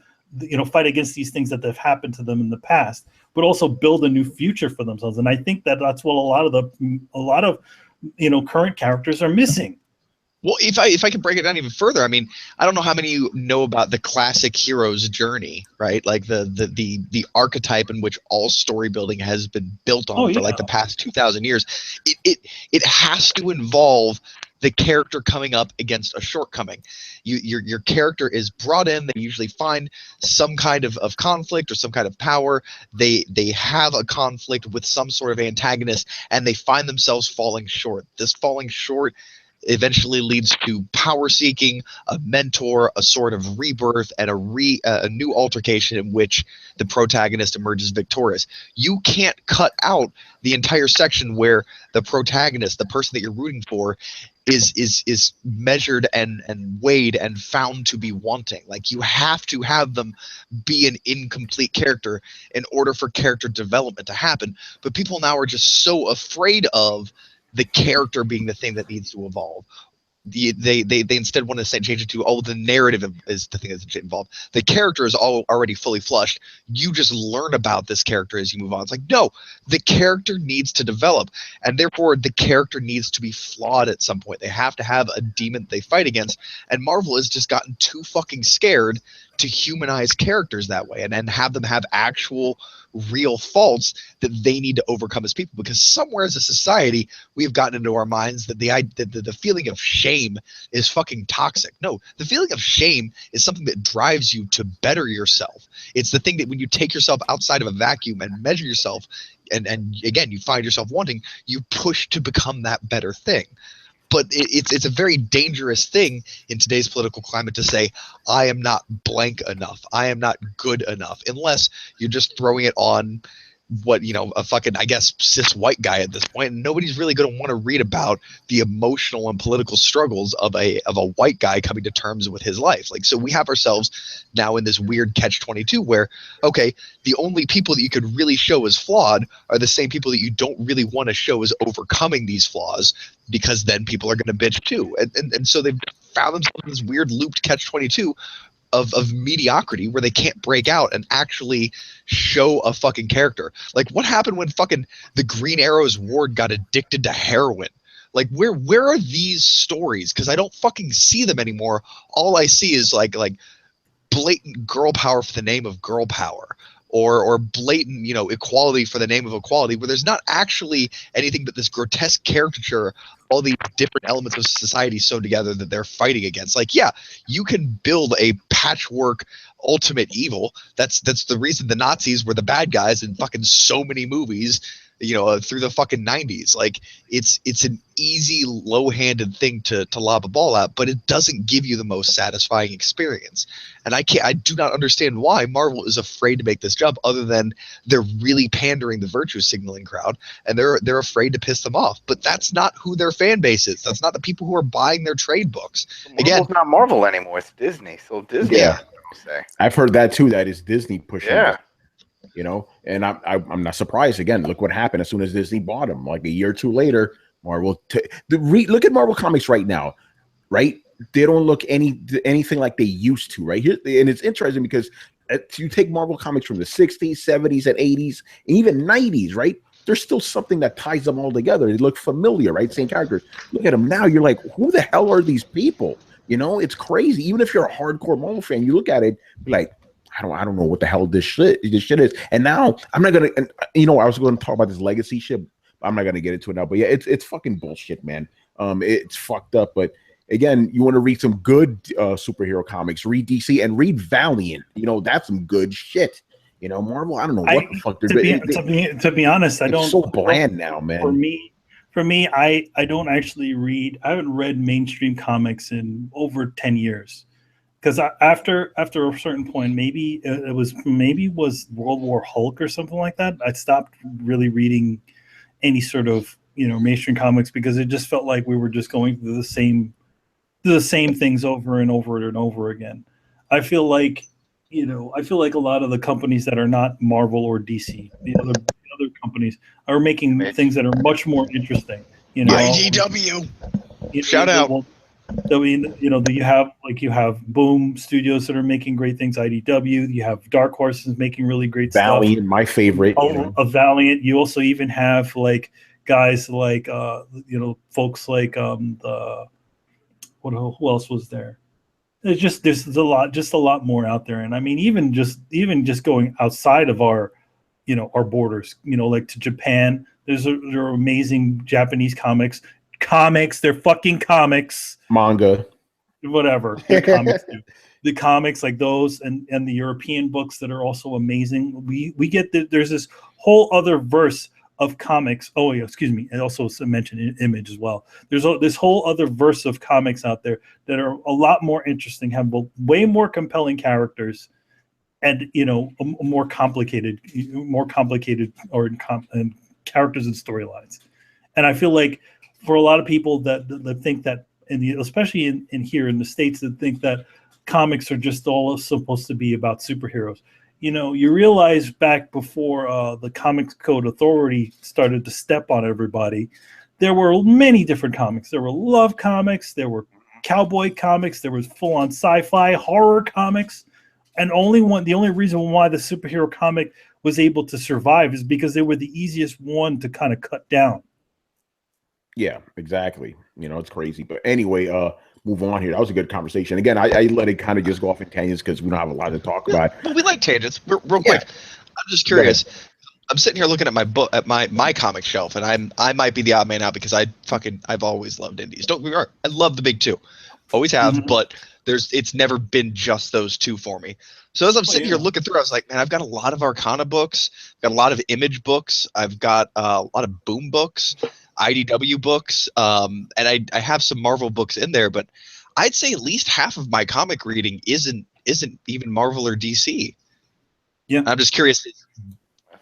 fight against these things that have happened to them in the past, but also build a new future for themselves. And I think that that's what a lot of current characters are missing. Well, if I could break it down even further, I mean, I don't know how many of you know about the classic hero's journey, right? Like the archetype in which all story building has been built on for like the past 2,000 years. It has to involve the character coming up against a shortcoming. Your character is brought in. They usually find some kind of conflict or some kind of power. They have a conflict with some sort of antagonist, and they find themselves falling short. This falling short eventually leads to power seeking, a mentor, a sort of rebirth, and a new altercation in which the protagonist emerges victorious. You can't cut out the entire section where the protagonist, the person that you're rooting for, is measured and weighed and found to be wanting. Like, you have to have them be an incomplete character in order for character development to happen. But people now are just so afraid of the character being the thing that needs to evolve. They instead want to change it to, the narrative is the thing that's involved. The character is already fully flushed. You just learn about this character as you move on. It's like, no, the character needs to develop, and therefore the character needs to be flawed at some point. They have to have a demon they fight against, and Marvel has just gotten too fucking scared to humanize characters that way and have them have actual real faults that they need to overcome as people, because somewhere as a society we've gotten into our minds that the feeling of shame is fucking toxic. No, the feeling of shame is something that drives you to better yourself. It's the thing that when you take yourself outside of a vacuum and measure yourself, and again you find yourself wanting, you push to become that better thing. But it's a very dangerous thing in today's political climate to say, I am not blank enough, I am not good enough, unless you're just throwing it on what, a fucking, I guess, cis white guy at this point. And nobody's really going to want to read about the emotional and political struggles of a white guy coming to terms with his life. Like, so we have ourselves now in this weird catch-22 where, okay, the only people that you could really show as flawed are the same people that you don't really want to show as overcoming these flaws, because then people are going to bitch too. And so they've found themselves in this weird looped catch-22 of mediocrity where they can't break out and actually show a fucking character. Like, what happened when fucking the Green Arrow's ward got addicted to heroin? Like, where are these stories? Because I don't fucking see them anymore. All I see is like blatant girl power for the name of girl power, or blatant, equality for the name of equality, where there's not actually anything but this grotesque caricature, all these different elements of society sewn together that they're fighting against. Like, yeah, you can build a patchwork ultimate evil. That's the reason the Nazis were the bad guys in fucking so many movies, through the fucking 90s. Like, it's an easy, low-handed thing to lob a ball at, but it doesn't give you the most satisfying experience. And I do not understand why Marvel is afraid to make this jump, other than they're really pandering the virtue signaling crowd, and they're afraid to piss them off. But that's not who their fan base is. That's not the people who are buying their trade books. Marvel's not Marvel anymore. It's Disney. So Disney. Yeah, I've heard that too. That is Disney pushing. Yeah. And I'm not surprised. Again, look what happened as soon as Disney bought them. Like a year or two later, Marvel. Look at Marvel Comics right now, right? They don't look anything like they used to, right? Here, and it's interesting because you take Marvel Comics from the 60s, 70s, and 80s, and even 90s, right? There's still something that ties them all together. They look familiar, right? Same characters. Look at them now. You're like, who the hell are these people? It's crazy. Even if you're a hardcore Marvel fan, you look at it like, I don't know what the hell this shit is. And now I'm not gonna. And, I was going to talk about this legacy shit. I'm not gonna get into it now. But yeah, it's fucking bullshit, man. It's fucked up. But again, you want to read some good superhero comics, read DC and read Valiant. That's some good shit. Marvel, I don't know what the fuck they're doing. To be honest, I don't. It's so bland now, man. For me, I don't actually read. I haven't read mainstream comics in over 10 years. Because after a certain point, maybe it was World War Hulk or something like that, I stopped really reading any sort of mainstream comics, because it just felt like we were just going through the same things over and over and over again. I feel like a lot of the companies that are not Marvel or DC, the other companies, are making things that are much more interesting. IDW. Shout out. So you have Boom Studios that are making great things. IDW. You have Dark Horses making really great Valiant, stuff. my favorite. Of Valiant. You also even have like guys like folks like Who else was there? There's a lot more out there, and I mean, even just going outside of our borders, like to Japan. There are amazing Japanese comics. They're fucking comics. Manga. Whatever. They're comics too. The comics like those and the European books that are also amazing. We get there's this whole other verse of comics. Oh yeah, excuse me. And also mentioned Image as well. There's this whole other verse of comics out there that are a lot more interesting, have way more compelling characters, and more complicated or and characters and storylines. And I feel like for a lot of people that think that, especially in here in the States, that think that comics are just all supposed to be about superheroes. You realize back before the Comics Code Authority started to step on everybody, there were many different comics. There were love comics, there were cowboy comics, there was full-on sci-fi horror comics. And the only reason why the superhero comic was able to survive is because they were the easiest one to kind of cut down. Yeah, exactly. It's crazy. But anyway, move on here. That was a good conversation. Again, I let it kind of just go off in tangents because we don't have a lot to talk about. But we like tangents. Real quick. I'm just curious. I'm sitting here looking at my book, at my comic shelf, and I might be the odd man out because I've always loved indies. Don't get me wrong. I love the big two. Always have, but it's never been just those two for me. So as I'm sitting here looking through, I was like, man, I've got a lot of Arcana books, got a lot of Image books, I've got a lot of Boom books, IDW books, and I have some Marvel books in there, but I'd say at least half of my comic reading isn't even Marvel or DC. Yeah, I'm just curious.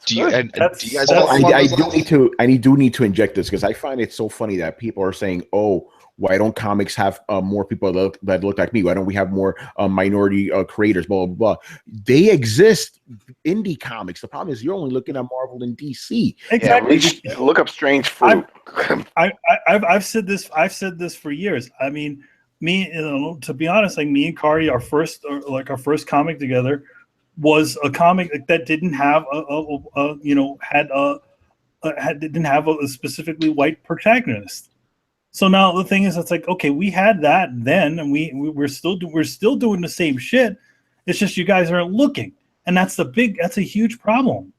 Do you guys? I do need to inject this because I find it so funny that people are saying, "Oh, why don't comics have more people that look like me? Why don't we have more minority creators?" Blah blah blah. They exist. Indie comics. The problem is you're only looking at Marvel and DC. Exactly. Yeah, look up Strange Fruit. I've said this. I've said this for years. I mean, to be honest, like me and Kari, our first comic together was a comic that didn't have didn't have a specifically white protagonist. So now the thing is, it's like, okay, we had that then, and we're still doing the same shit. It's just you guys aren't looking, and that's a huge problem.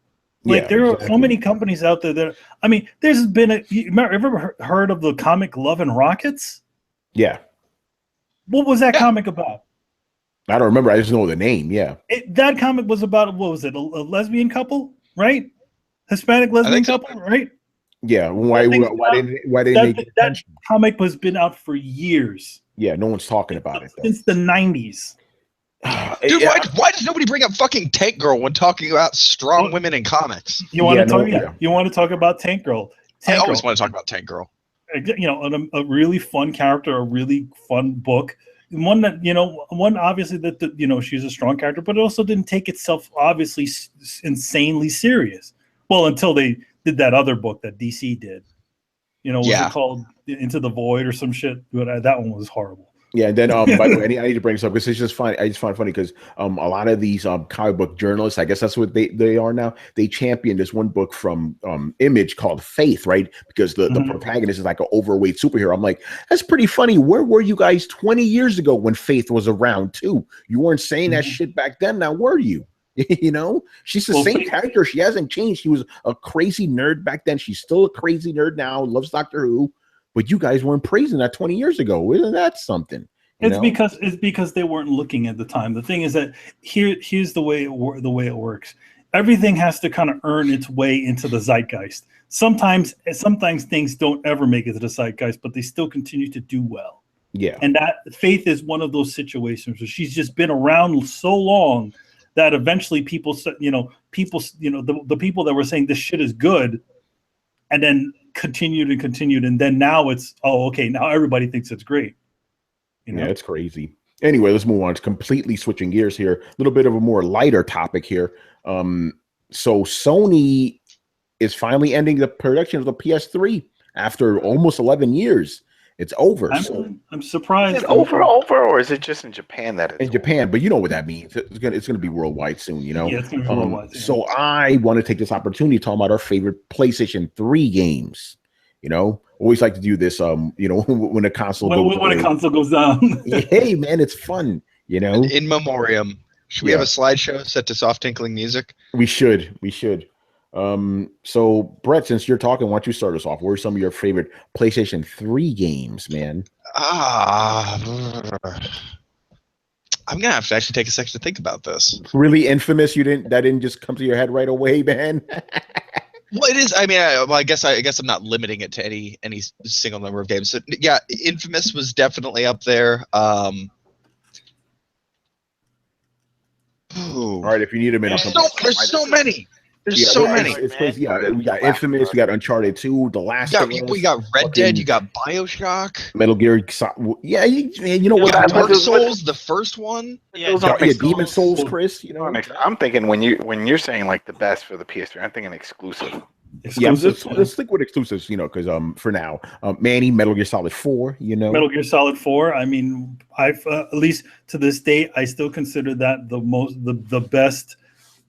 Like there are so many companies out there that, I mean, there's been you ever heard of the comic Love and Rockets? Yeah. What was that comic about? I don't remember. I just know the name. Yeah. That comic was about, what was it? A lesbian couple, right? Hispanic lesbian couple, right? Yeah. Why didn't that comic has been out for years? Yeah, no one's talking about it though. Since the 90s. Dude, why does nobody bring up fucking Tank Girl when talking about strong women in comics? You want to talk about Tank Girl? I always want to talk about Tank Girl. A really fun character, a really fun book. One that obviously that she's a strong character, but it also didn't take itself obviously insanely serious. Well, until they did that other book that DC did. Was it called Into the Void or some shit? But that one was horrible. Yeah, and then by the way, I need to bring this up because it's just funny. I just find it funny because a lot of these comic book journalists, I guess that's what they are now. They champion this one book from Image called Faith, right? Because the protagonist is like an overweight superhero. I'm like, that's pretty funny. Where were you guys 20 years ago when Faith was around too? You weren't saying that shit back then. Now were you? She's the same character. She hasn't changed. She was a crazy nerd back then. She's still a crazy nerd now. Loves Doctor Who. But you guys weren't praising that 20 years ago. Isn't that something? It's because they weren't looking at the time. The thing is that here's the way it works. Everything has to kind of earn its way into the zeitgeist. Sometimes things don't ever make it to the zeitgeist, but they still continue to do well. Yeah. And that Faith is one of those situations where she's just been around so long that eventually the people that were saying this shit is good, and then continued, and then now it's now everybody thinks it's great. Yeah, it's crazy. Anyway, let's move on. It's completely switching gears here. A little bit of a more lighter topic here. So Sony is finally ending the production of the PS3 after almost 11 years. It's over. I'm surprised. Is it over, or is it just in Japan that it's in Japan? But you know what that means. It's gonna be worldwide soon. Yeah, it's gonna be worldwide. So I want to take this opportunity to talk about our favorite PlayStation 3 games. You know, always like to do this. You know, when a console goes when a console goes down. hey man, it's fun. You know, In memoriam. Should we have a slideshow set to soft tinkling music? We should. So Brett, since you're talking, why don't you start us off? What are some of your favorite PlayStation 3 games, man? I'm gonna have to actually take a second to think about this. Really Infamous? That didn't just come to your head right away, man? Well, it is. I mean, I guess I'm not limiting it to any single number of games. So, yeah, Infamous was definitely up there. All right, if you need a minute, there's so many. There's so many. It's crazy. Yeah, we got Infamous, we got Uncharted 2, The Last of Us. We got Red Dead, you got BioShock. Metal Gear. Yeah, you know what? Dark Souls, the first one. Yeah, Demon Souls, Chris. You know, I'm thinking when you're saying like the best for the PS3, I'm thinking exclusive. Yeah, let's stick with exclusives, you know, because for now, Manny, Metal Gear Solid 4, you know, Metal Gear Solid 4. I mean, I've at least to this day, I still consider that the best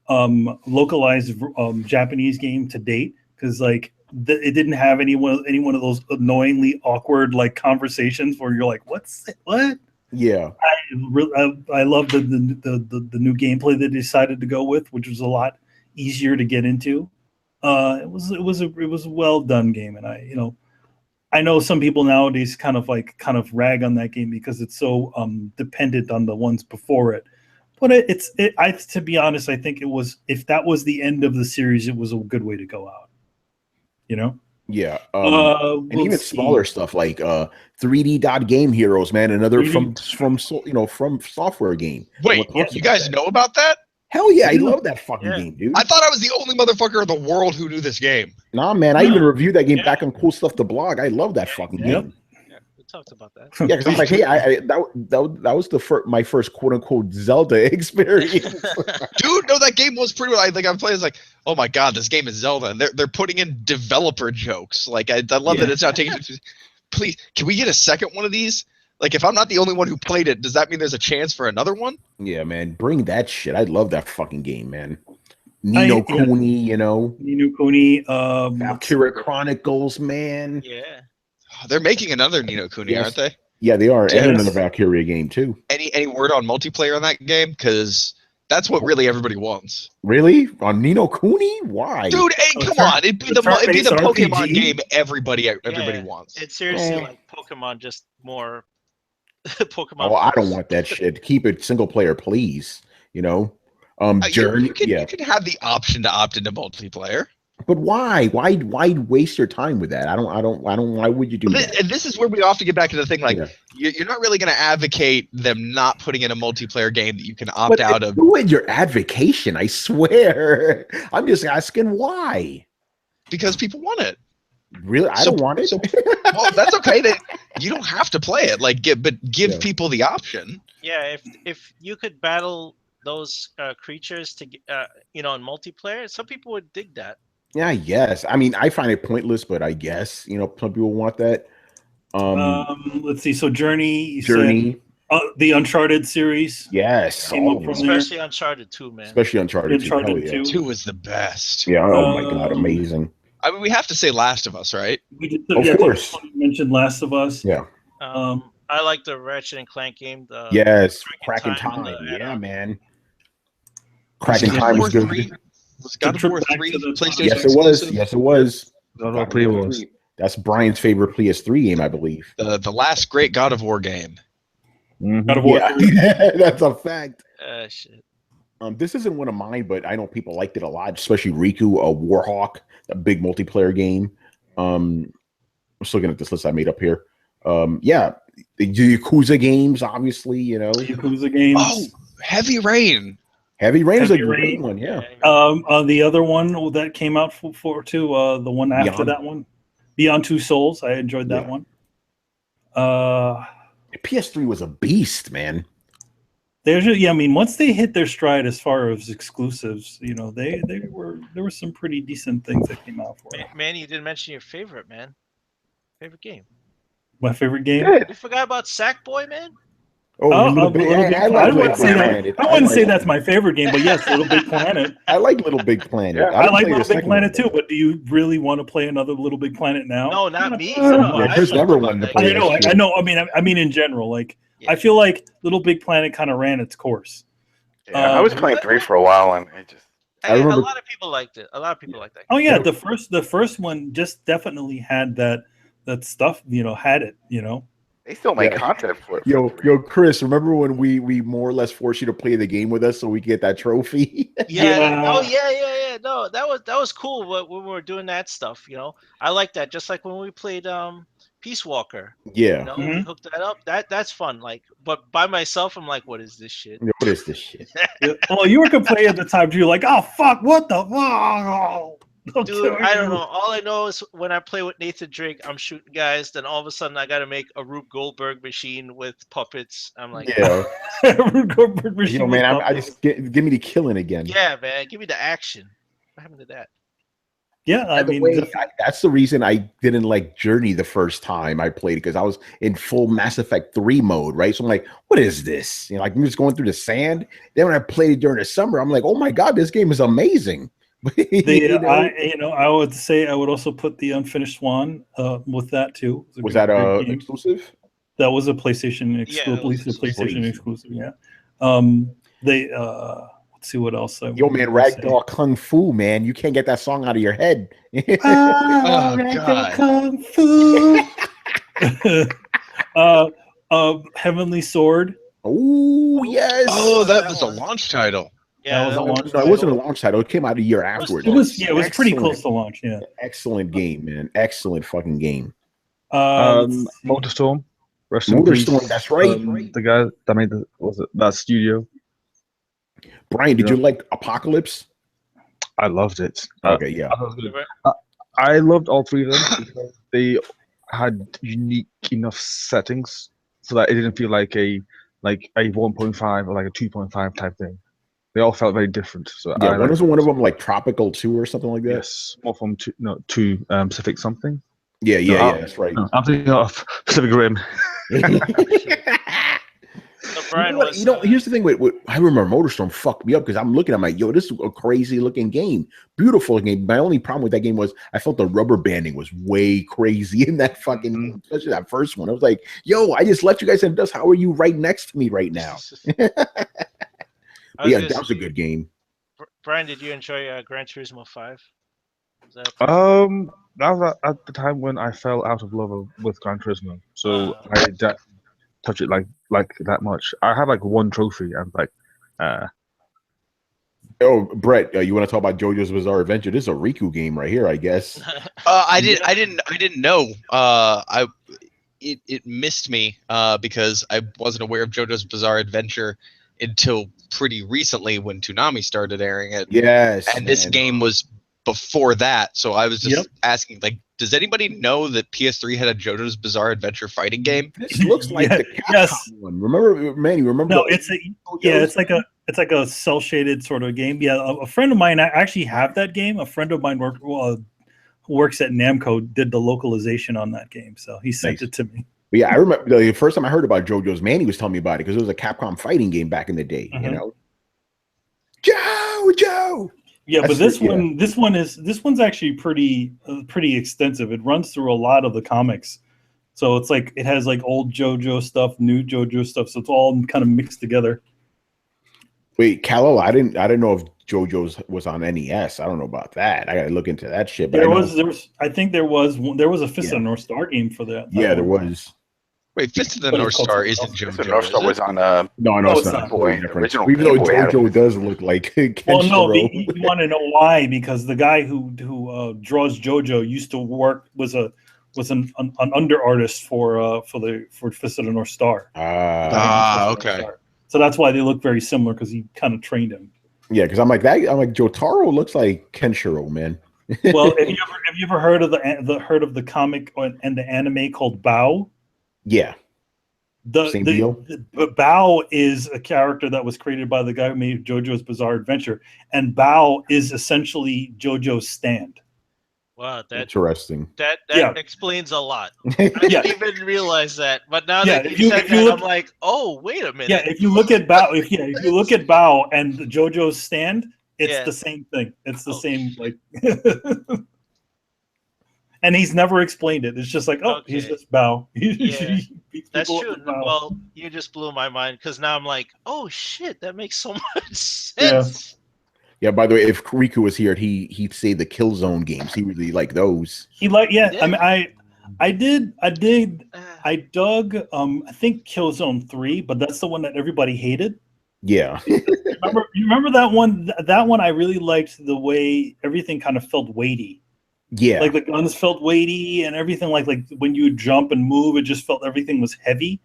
localized Japanese game to date, because like it didn't have any one of those annoyingly awkward like conversations where you're like, what? Yeah, I love the new gameplay they decided to go with, which was a lot easier to get into. It was a well done game, and I know some people nowadays kind of rag on that game because it's so dependent on the ones before it. But to be honest, I think if that was the end of the series, it was a good way to go out. You know? Yeah. And even smaller stuff like 3D Dot Game Heroes, man, another from software game. Wait, you guys know about that? Hell yeah, I love that fucking game, dude. I thought I was the only motherfucker in the world who knew this game. Nah, man, I even reviewed that game back on Cool Stuff to Blog. I love that fucking game. Yeah, we talked about that. Yeah, because I'm like, hey, that was my first quote unquote Zelda experience. Dude, no, that game was pretty. Like I'm playing, it's like, oh my god, this game is Zelda, and they're putting in developer jokes. Like I love that it's not taking. Please, can we get a second one of these? Like, if I'm not the only one who played it, does that mean there's a chance for another one? Yeah, man, bring that shit. I love that fucking game, man. Ni no Kuni, you know. Ni no Kuni. Valkyria Chronicles, man. Yeah. They're making another Ni no Kuni, aren't they? Yeah, they are. And another Valkyria game, too. Any word on multiplayer on that game? Because that's what really everybody wants. Really? On Ni no Kuni? Why? Dude, hey, come on. It'd be the Pokemon game everybody wants. It's seriously like Pokemon, just more... Pokemon. Oh, I don't want that shit. Keep it single player, please. You know, Journey. You can have the option to opt into multiplayer. But why? Why waste your time with that? I don't. Why would you do that? And this is where we often get back to the thing. Like, you're not really going to advocate them not putting in a multiplayer game that you can opt out of. Do it your advocation. I swear. I'm just asking why. Because people want it. Really, I don't want it. Well, that's okay. You don't have to play it. But give people the option. Yeah, if you could battle those creatures to in multiplayer, some people would dig that. Yeah, yes. I mean, I find it pointless, but I guess some people want that. Let's see. So Journey. Said, the Uncharted series. Yes, especially Uncharted 2, man. Especially Uncharted 2. 2 was the best. Yeah. Oh my god, amazing. I mean, we have to say Last of Us, right? Of course. You mentioned Last of Us. Yeah. I like the Ratchet and Clank game. Cracking Time. Yeah, man. Cracking Time was good. Was God of War 3 PlayStation? Yes, it was. God of War was. That's Brian's favorite PS3 game, I believe. The last great God of War game. Mm-hmm. God of War 3. That's a fact. Shit. This isn't one of mine, but I know people liked it a lot, especially Riku, Warhawk, a big multiplayer game. I'm just looking at this list I made up here. The Yakuza games, obviously, Yakuza games. Oh, Heavy Rain. Heavy Rain is a great one, yeah. The other one that came out for too, the one after that one, Beyond Two Souls. I enjoyed that one. PS3 was a beast, man. Once they hit their stride as far as exclusives, there were some pretty decent things that came out for it. Man, you didn't mention your favorite, man. Favorite game. My favorite game? You forgot about Sackboy, man? Little Big, Little Big I Planet. like I Little wouldn't Big say that. Planet. I wouldn't say that's my favorite game, but yes, Little Big Planet. I like Little Big Planet. Yeah, I like played the Little Big second Planet one. too. But do you really want to play another Little Big Planet now? No, not me. Yeah, Chris I never love wanted to that play game. that shit. I know. I mean, in general, like I feel like Little Big Planet kind of ran its course. Yeah, I was playing 3 for a while, and it just. I remember- a lot of people liked it. A lot of people liked that. Oh yeah, the first one just definitely had that stuff. Had it. They still make content for it. Yo, Chris, remember when we more or less forced you to play the game with us so we could get that trophy? Yeah. Oh yeah. No, that was cool. When we were doing that stuff, I like that. Just like when we played Peace Walker. Yeah. We hooked that up. That's fun. Like, but by myself, I'm like, what is this shit? What is this shit? Well, you were complaining at the time. You're like, oh fuck, what the fuck? Dude, I don't know. All I know is when I play with Nathan Drake, I'm shooting guys. Then all of a sudden, I got to make a Rube Goldberg machine with puppets. I'm like, Yeah. Rube Goldberg machine. Man, I just give me the killing again. Yeah, man, give me the action. What happened to that? Yeah, I mean, that's the reason I didn't like Journey the first time I played it, because I was in full Mass Effect 3 mode, right? So I'm like, what is this? Like I'm just going through the sand. Then when I played it during the summer, I'm like, oh my god, this game is amazing. I would say I would also put the Unfinished Swan with that too. Was that exclusive? That was a PlayStation exclusive. PlayStation exclusive. Yeah. Let's see what else. Yo, man, Ragdoll Kung Fu, man, you can't get that song out of your head. Ragdoll Kung Fu. Heavenly Sword. Oh yes. Oh, that was a launch title. Yeah, that was a launch title. It wasn't a launch title. It came out a year afterwards. It was pretty close to launch. Yeah. Excellent game, man. Excellent fucking game. Motorstorm. Motorstorm. That's right. The guy that made that studio. Brian, did you like Apocalypse? I loved it. Okay, yeah. I loved all three of them because they had unique enough settings so that it didn't feel like a 1.5 or like a 2.5 type thing. They all felt very different. So yeah, wasn't one of them like Tropical 2 or something like that? Yes, more from two Pacific something. Yeah, that's right. No, I'm thinking of Pacific Rim. Here's the thing with I remember Motorstorm fucked me up because I'm looking at yo, this is a crazy looking game, beautiful game. My only problem with that game was I felt the rubber banding was way crazy in that fucking game, especially that first one. I was like, yo, I just left you guys in dust. How are you right next to me right now? Yeah, that was a good game. Brian, did you enjoy Gran Turismo 5? That was at the time when I fell out of love with Gran Turismo, so I didn't touch it like that much. I had like one trophy and like Oh, Brett, you want to talk about JoJo's Bizarre Adventure? This is a Riku game right here, I guess. I didn't know. It missed me because I wasn't aware of JoJo's Bizarre Adventure until pretty recently when Toonami started airing it. Yes. And this game was before that, so I was just asking, like, does anybody know that PS3 had a JoJo's Bizarre Adventure fighting game? This looks like the Capcom one. Remember, Manny? Remember? No, it's like a cell shaded sort of game. Yeah, a friend of mine, I actually have that game. A friend of mine who works at Namco did the localization on that game, so he sent it to me. But yeah, I remember the first time I heard about JoJo's, Manny was telling me about it because it was a Capcom fighting game back in the day. You know, Joe. Yeah, but this one's actually pretty extensive. It runs through a lot of the comics, so it's like it has like old JoJo stuff, new JoJo stuff, so it's all kind of mixed together. Wait, Kal-El, I didn't know if JoJo's was on NES. I don't know about that. I gotta look into that shit. But I think there was a Fist of the North Star game for that. Yeah, there was. Wait, Fist of the North Star isn't JoJo. Fist of the North Star was on no, it's not. Original Even though JoJo does look like Kenshiro. Well, no, you want to know why? Because the guy who draws JoJo used to was an under artist for Fist of the North Star. Okay. So that's why they look very similar because he kind of trained him. Yeah, because I'm like Jotaro looks like Kenshiro, man. Well, have you ever heard of the comic and the anime called Bao? Yeah. Same deal. Bao is a character that was created by the guy who made JoJo's Bizarre Adventure, and Bao is essentially JoJo's stand. Wow, that Interesting. explains a lot. I didn't even realize that, but now that you said that, I'm like, oh, wait a minute. Yeah, if you look at Bao, if you look at Bao and JoJo's stand, it's the same thing. It's the same like. And he's never explained it. It's just like, he's just Bao. Yeah, that's true. Well, you just blew my mind because now I'm like, oh shit, that makes so much sense. Yeah. By the way, if Riku was here, he'd say the Killzone games. He really liked those. Yeah. I mean, I dug. I think Killzone 3, but that's the one that everybody hated. Yeah. You remember that one? That one I really liked the way everything kind of felt weighty. Yeah, like the guns felt weighty and everything. Like when you would jump and move, it just felt everything was heavy.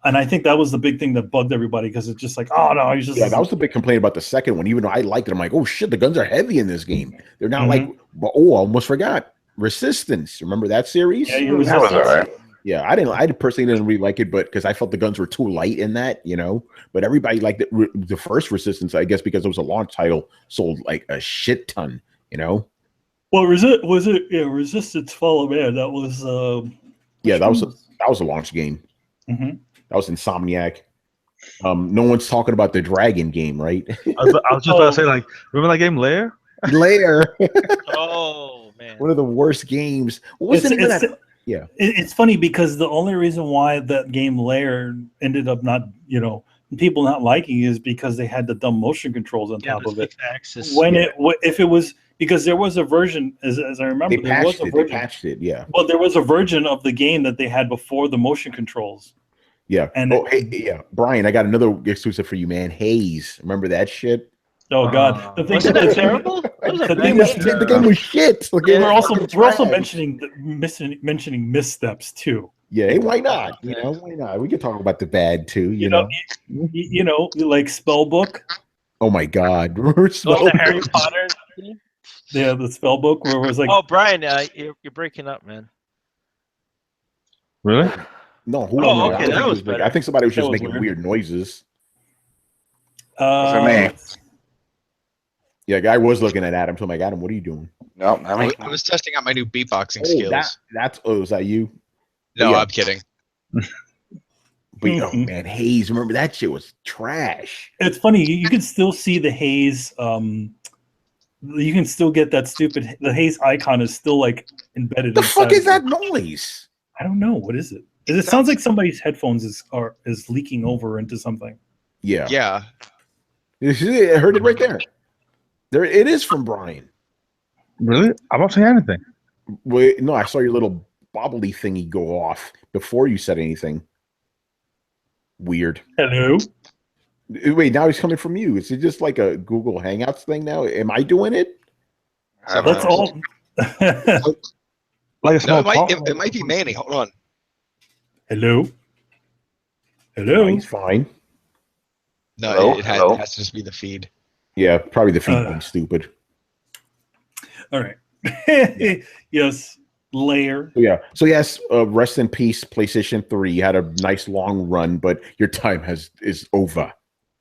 And I think that was the big thing that bugged everybody because it's just like, oh no, he's just that was the big complaint about the second one. Even though I liked it, I'm like, oh shit, the guns are heavy in this game. They're not like, I almost forgot Resistance. Remember that series? Yeah, that was all right. Yeah, I personally didn't really like it, but because I felt the guns were too light in that, But everybody liked the first Resistance, I guess, because it was a launch title, sold like a shit ton, Well, Resistance Fall of Man. That was that was a launch game. Mm-hmm. That was Insomniac. No one's talking about the Dragon game, right? I was just about to say, like, remember that game, Lair? Lair. Oh man, one of the worst games. Yeah, it's funny because the only reason why that game Lair ended up not, people not liking is because they had the dumb motion controls on top of it. If it was. Because there was a version, as I remember, they patched it. Yeah. Well, there was a version of the game that they had before the motion controls. Yeah. And Brian, I got another exclusive for you, man. Haze, remember that shit? Oh God, the thing was terrible. The game was shit. We're also mentioning missteps too. Yeah, why not? Why not? We can talk about the bad too. You know, like Spellbook. Oh my God, the Harry Potter. Yeah, the spell book where it was like, oh Brian, you're breaking up, man. Really? No. Okay, that was better. I think somebody was just making weird noises. Me. Yeah, guy was looking at Adam. So I'm like, Adam, what are you doing? No, I was testing out my new beatboxing skills. Was that you? No, I'm kidding. But oh man, Haze, remember that shit was trash. It's funny, you can still see the Haze. You can still get that the Haze icon is still like embedded. The fuck is that noise? I don't know. What is it? It sounds like somebody's headphones is leaking over into something. Yeah. Yeah. I heard it right there. There it is from Brian. Really? I'm not saying anything. Wait, no, I saw your little bobbly thingy go off before you said anything. Weird. Hello? Wait, now he's coming from you. Is it just like a Google Hangouts thing now? Am I doing it? That's all. Like a small it might be Manny. Hold on. Hello? No, he's fine. No, it has to just be the feed. Yeah, probably the feed being stupid. All right. Yes. Lair. Yeah. So yes, rest in peace, PlayStation 3. You had a nice long run, but your time is over.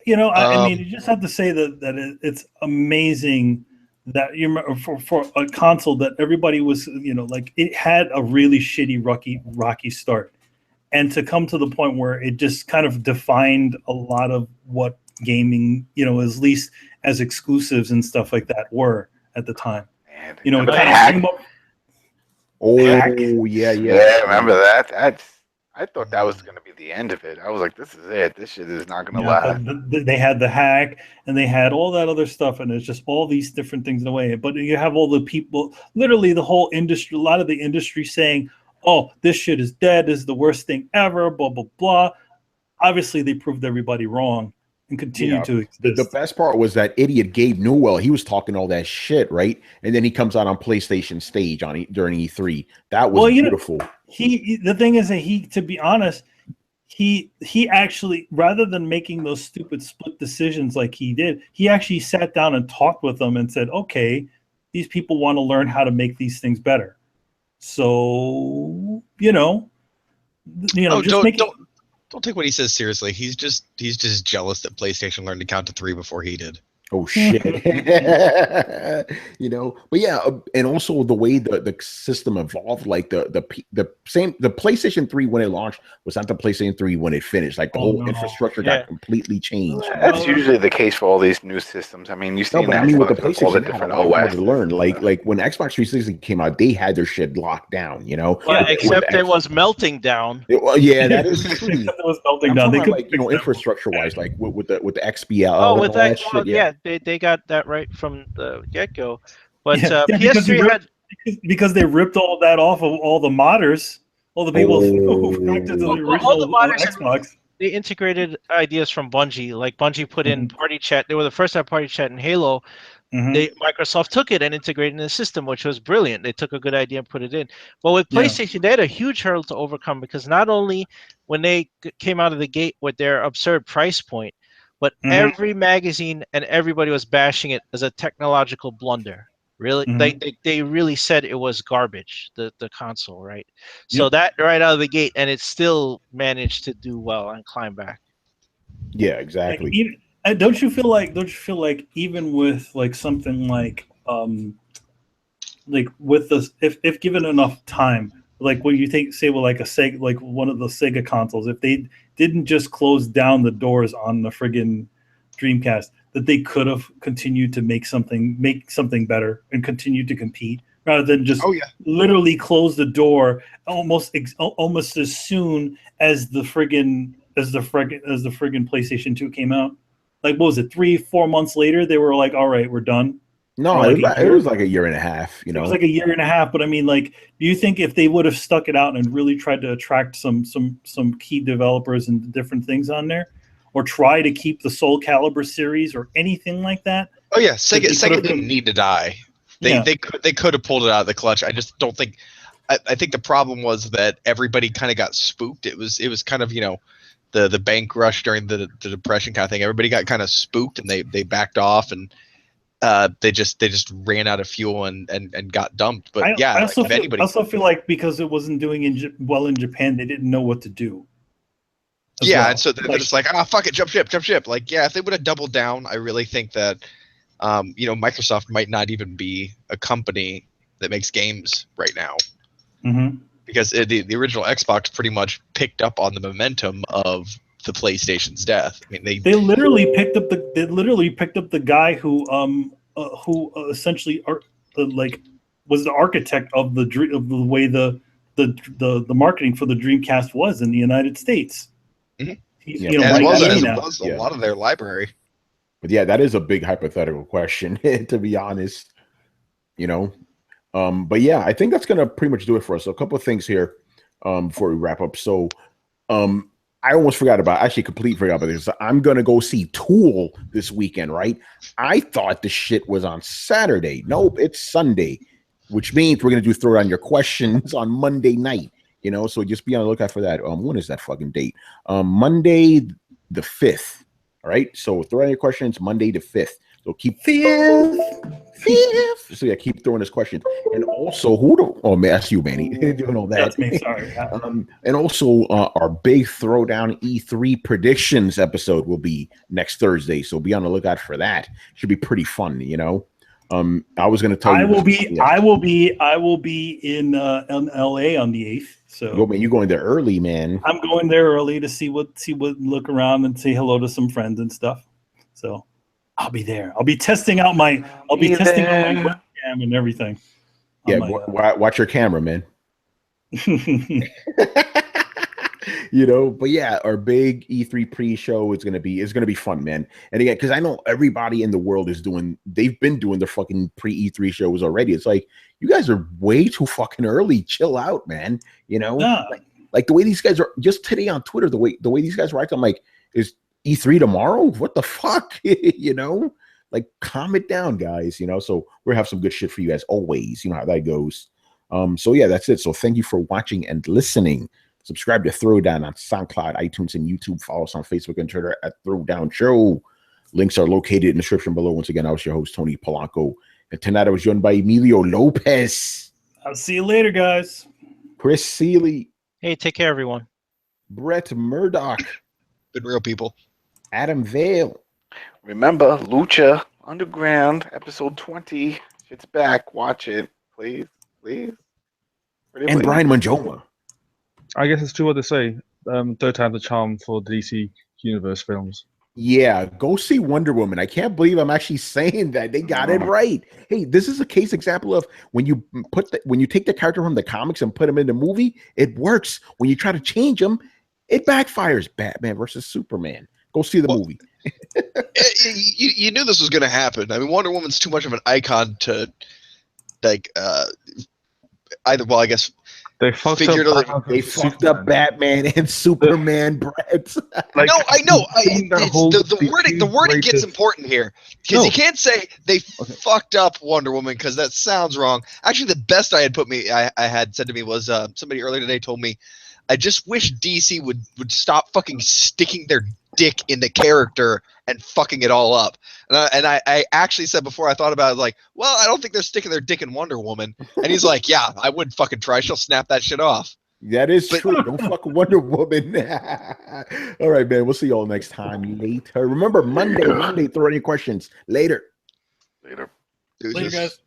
I mean, you just have to say that it's amazing that for a console that everybody was, like it had a really shitty rocky start, and to come to the point where it just kind of defined a lot of what gaming, at least as exclusives and stuff like that were at the time. Man, it kind of came up. Oh yeah. Remember that? I thought that was going to be the end of it. I was like, this is it. This shit is not going to last. They had the hack, and they had all that other stuff, and it's just all these different things in a way. But you have all the people, literally the whole industry, a lot of the industry saying, oh, this shit is dead. This is the worst thing ever, blah, blah, blah. Obviously, they proved everybody wrong and continue to exist. The best part was that idiot Gabe Newell. He was talking all that shit, right? And then he comes out on PlayStation stage during E3. That was beautiful. The thing is that to be honest, he actually, rather than making those stupid split decisions like he did, he actually sat down and talked with them and said, okay, these people want to learn how to make these things better. So, don't take what he says seriously. He's just jealous that PlayStation learned to count to 3 before he did. Oh shit. You know, but yeah, and also the way the system evolved, like the PlayStation 3 when it launched was not the PlayStation 3 when it finished. Like the whole infrastructure got completely changed. That's usually the case for all these new systems. I mean, you see No, but I mean with the all the PlayStation now, different I wanted OS. to learn. Like when Xbox 360 came out, they had their shit locked down, you know. Yeah, except it was melting down. Well, yeah, that is true. It was melting I'm down. talking They about, could like, you know, infrastructure wise, like with the XBL Oh, and with all that that, well, shit. Yeah. they got that right from the get-go. But because PS3 had because they ripped all that off of all the modders, all the people who connected to the original all the modders Xbox. They integrated ideas from Bungie. Like Bungie put in party chat. They were the first to have party chat in Halo. Microsoft took it and integrated in the system, which was brilliant. They took a good idea and put it in. But with PlayStation, they had a huge hurdle to overcome because not only when they came out of the gate with their absurd price point, but every magazine and everybody was bashing it as a technological blunder. Really, they really said it was garbage, the console, right? So that right out of the gate, and it still managed to do well and climb back. Yeah, exactly. Like, even, don't you feel like even with like something like with this, if given enough time, like what you say with like a Sega, like one of the Sega consoles, if they didn't just close down the doors on the friggin' Dreamcast, that they could have continued to make something better and continue to compete rather than just literally close the door almost as soon as the friggin' PlayStation 2 came out. Like, what was it, 3-4 months later they were like, all right, we're done? No, like it was like a year and a half, you know. It was like a year and a half, but I mean, like, do you think if they would have stuck it out and really tried to attract some key developers and different things on there, or try to keep the Soul Calibur series or anything like that? Oh yeah, Sega didn't need to die. They could have pulled it out of the clutch. I just don't think. I think the problem was that everybody kind of got spooked. It was kind of, you know, the bank rush during the depression kind of thing. Everybody got kind of spooked and they backed off and they just ran out of fuel and got dumped. But I also feel like because it wasn't doing well in Japan, they didn't know what to do. Yeah, and so they're just like, fuck it, jump ship. Like, yeah, if they would have doubled down, I really think that, you know, Microsoft might not even be a company that makes games right now. Because the original Xbox pretty much picked up on the momentum of the PlayStation's death. I mean, they literally picked up the guy who essentially was the architect of the way the marketing for the Dreamcast was in the United States. You know, as a lot of their library. But yeah, that is a big hypothetical question, to be honest. You know, but yeah, I think that's gonna pretty much do it for us. So a couple of things here before we wrap up. So I almost completely forgot about this. I'm gonna go see Tool this weekend, right? I thought the shit was on Saturday. Nope, it's Sunday, which means we're gonna do Throw Down Your Questions on Monday night. You know, so just be on the lookout for that. When is that fucking date? Monday the 5th. All right. So throw out your questions Monday the 5th. So keep 5th. So yeah, keep throwing us questions. And also, that's you, Manny. Doing all that. That's me. Sorry. And also, our big Throwdown E3 predictions episode will be next Thursday. So be on the lookout for that. Should be pretty fun, you know. I was going to tell you. I will be in LA on the 8th. So man, you going there early, man. I'm going there early to see what look around and say hello to some friends and stuff. So I'll be there. I'll be testing out my webcam and everything. Yeah, watch your camera, man. You know, but yeah, our big E3 pre-show is gonna be fun, man. And again, because I know everybody in the world they've been doing their fucking pre-E3 shows already. It's like, you guys are way too fucking early. Chill out, man. You know, like the way these guys are just today on Twitter, the way these guys were acting, I'm like, is E3 tomorrow? What the fuck? You know, like, calm it down, guys. You know, so we'll have some good shit for you guys always. You know how that goes. So yeah, that's it. So thank you for watching and listening. Subscribe to Throwdown on SoundCloud, iTunes, and YouTube. Follow us on Facebook and Twitter at Throwdown Show. Links are located in the description below. Once again, I was your host, Tony Polanco. And tonight I was joined by Emilio Lopez. I'll see you later, guys. Chris Seeley. Hey, take care, everyone. Brett Murdoch. Been real, people. Adam Vale. Remember, Lucha Underground, episode 20. It's back. Watch it, please, please. Pretty And please. Brian Manjoma. I guess it's true what they say. Third time's the charm for DC Universe films. Yeah, go see Wonder Woman. I can't believe I'm actually saying that. They got it right. Hey, this is a case example of when you take the character from the comics and put him in the movie, it works. When you try to change him, it backfires. Batman versus Superman. Go see the movie. You knew this was going to happen. I mean, Wonder Woman's too much of an icon to, like, either. Well, I guess they fucked up Batman and Superman, Brett. Like, no, I know. The wording gets important here because you can't say they fucked up Wonder Woman because that sounds wrong. Actually, the best I had said to me was somebody earlier today told me, I just wish DC would stop fucking sticking their dick in the character and fucking it all up. And I actually said before I thought about it, like, well, I don't think they're sticking their dick in Wonder Woman. And he's like, yeah, I wouldn't fucking try. She'll snap that shit off. That is true. Don't fuck Wonder Woman. All right, man. We'll see y'all next time later. Remember, Monday, throw any questions. Later. Later. Deuces. Later, guys.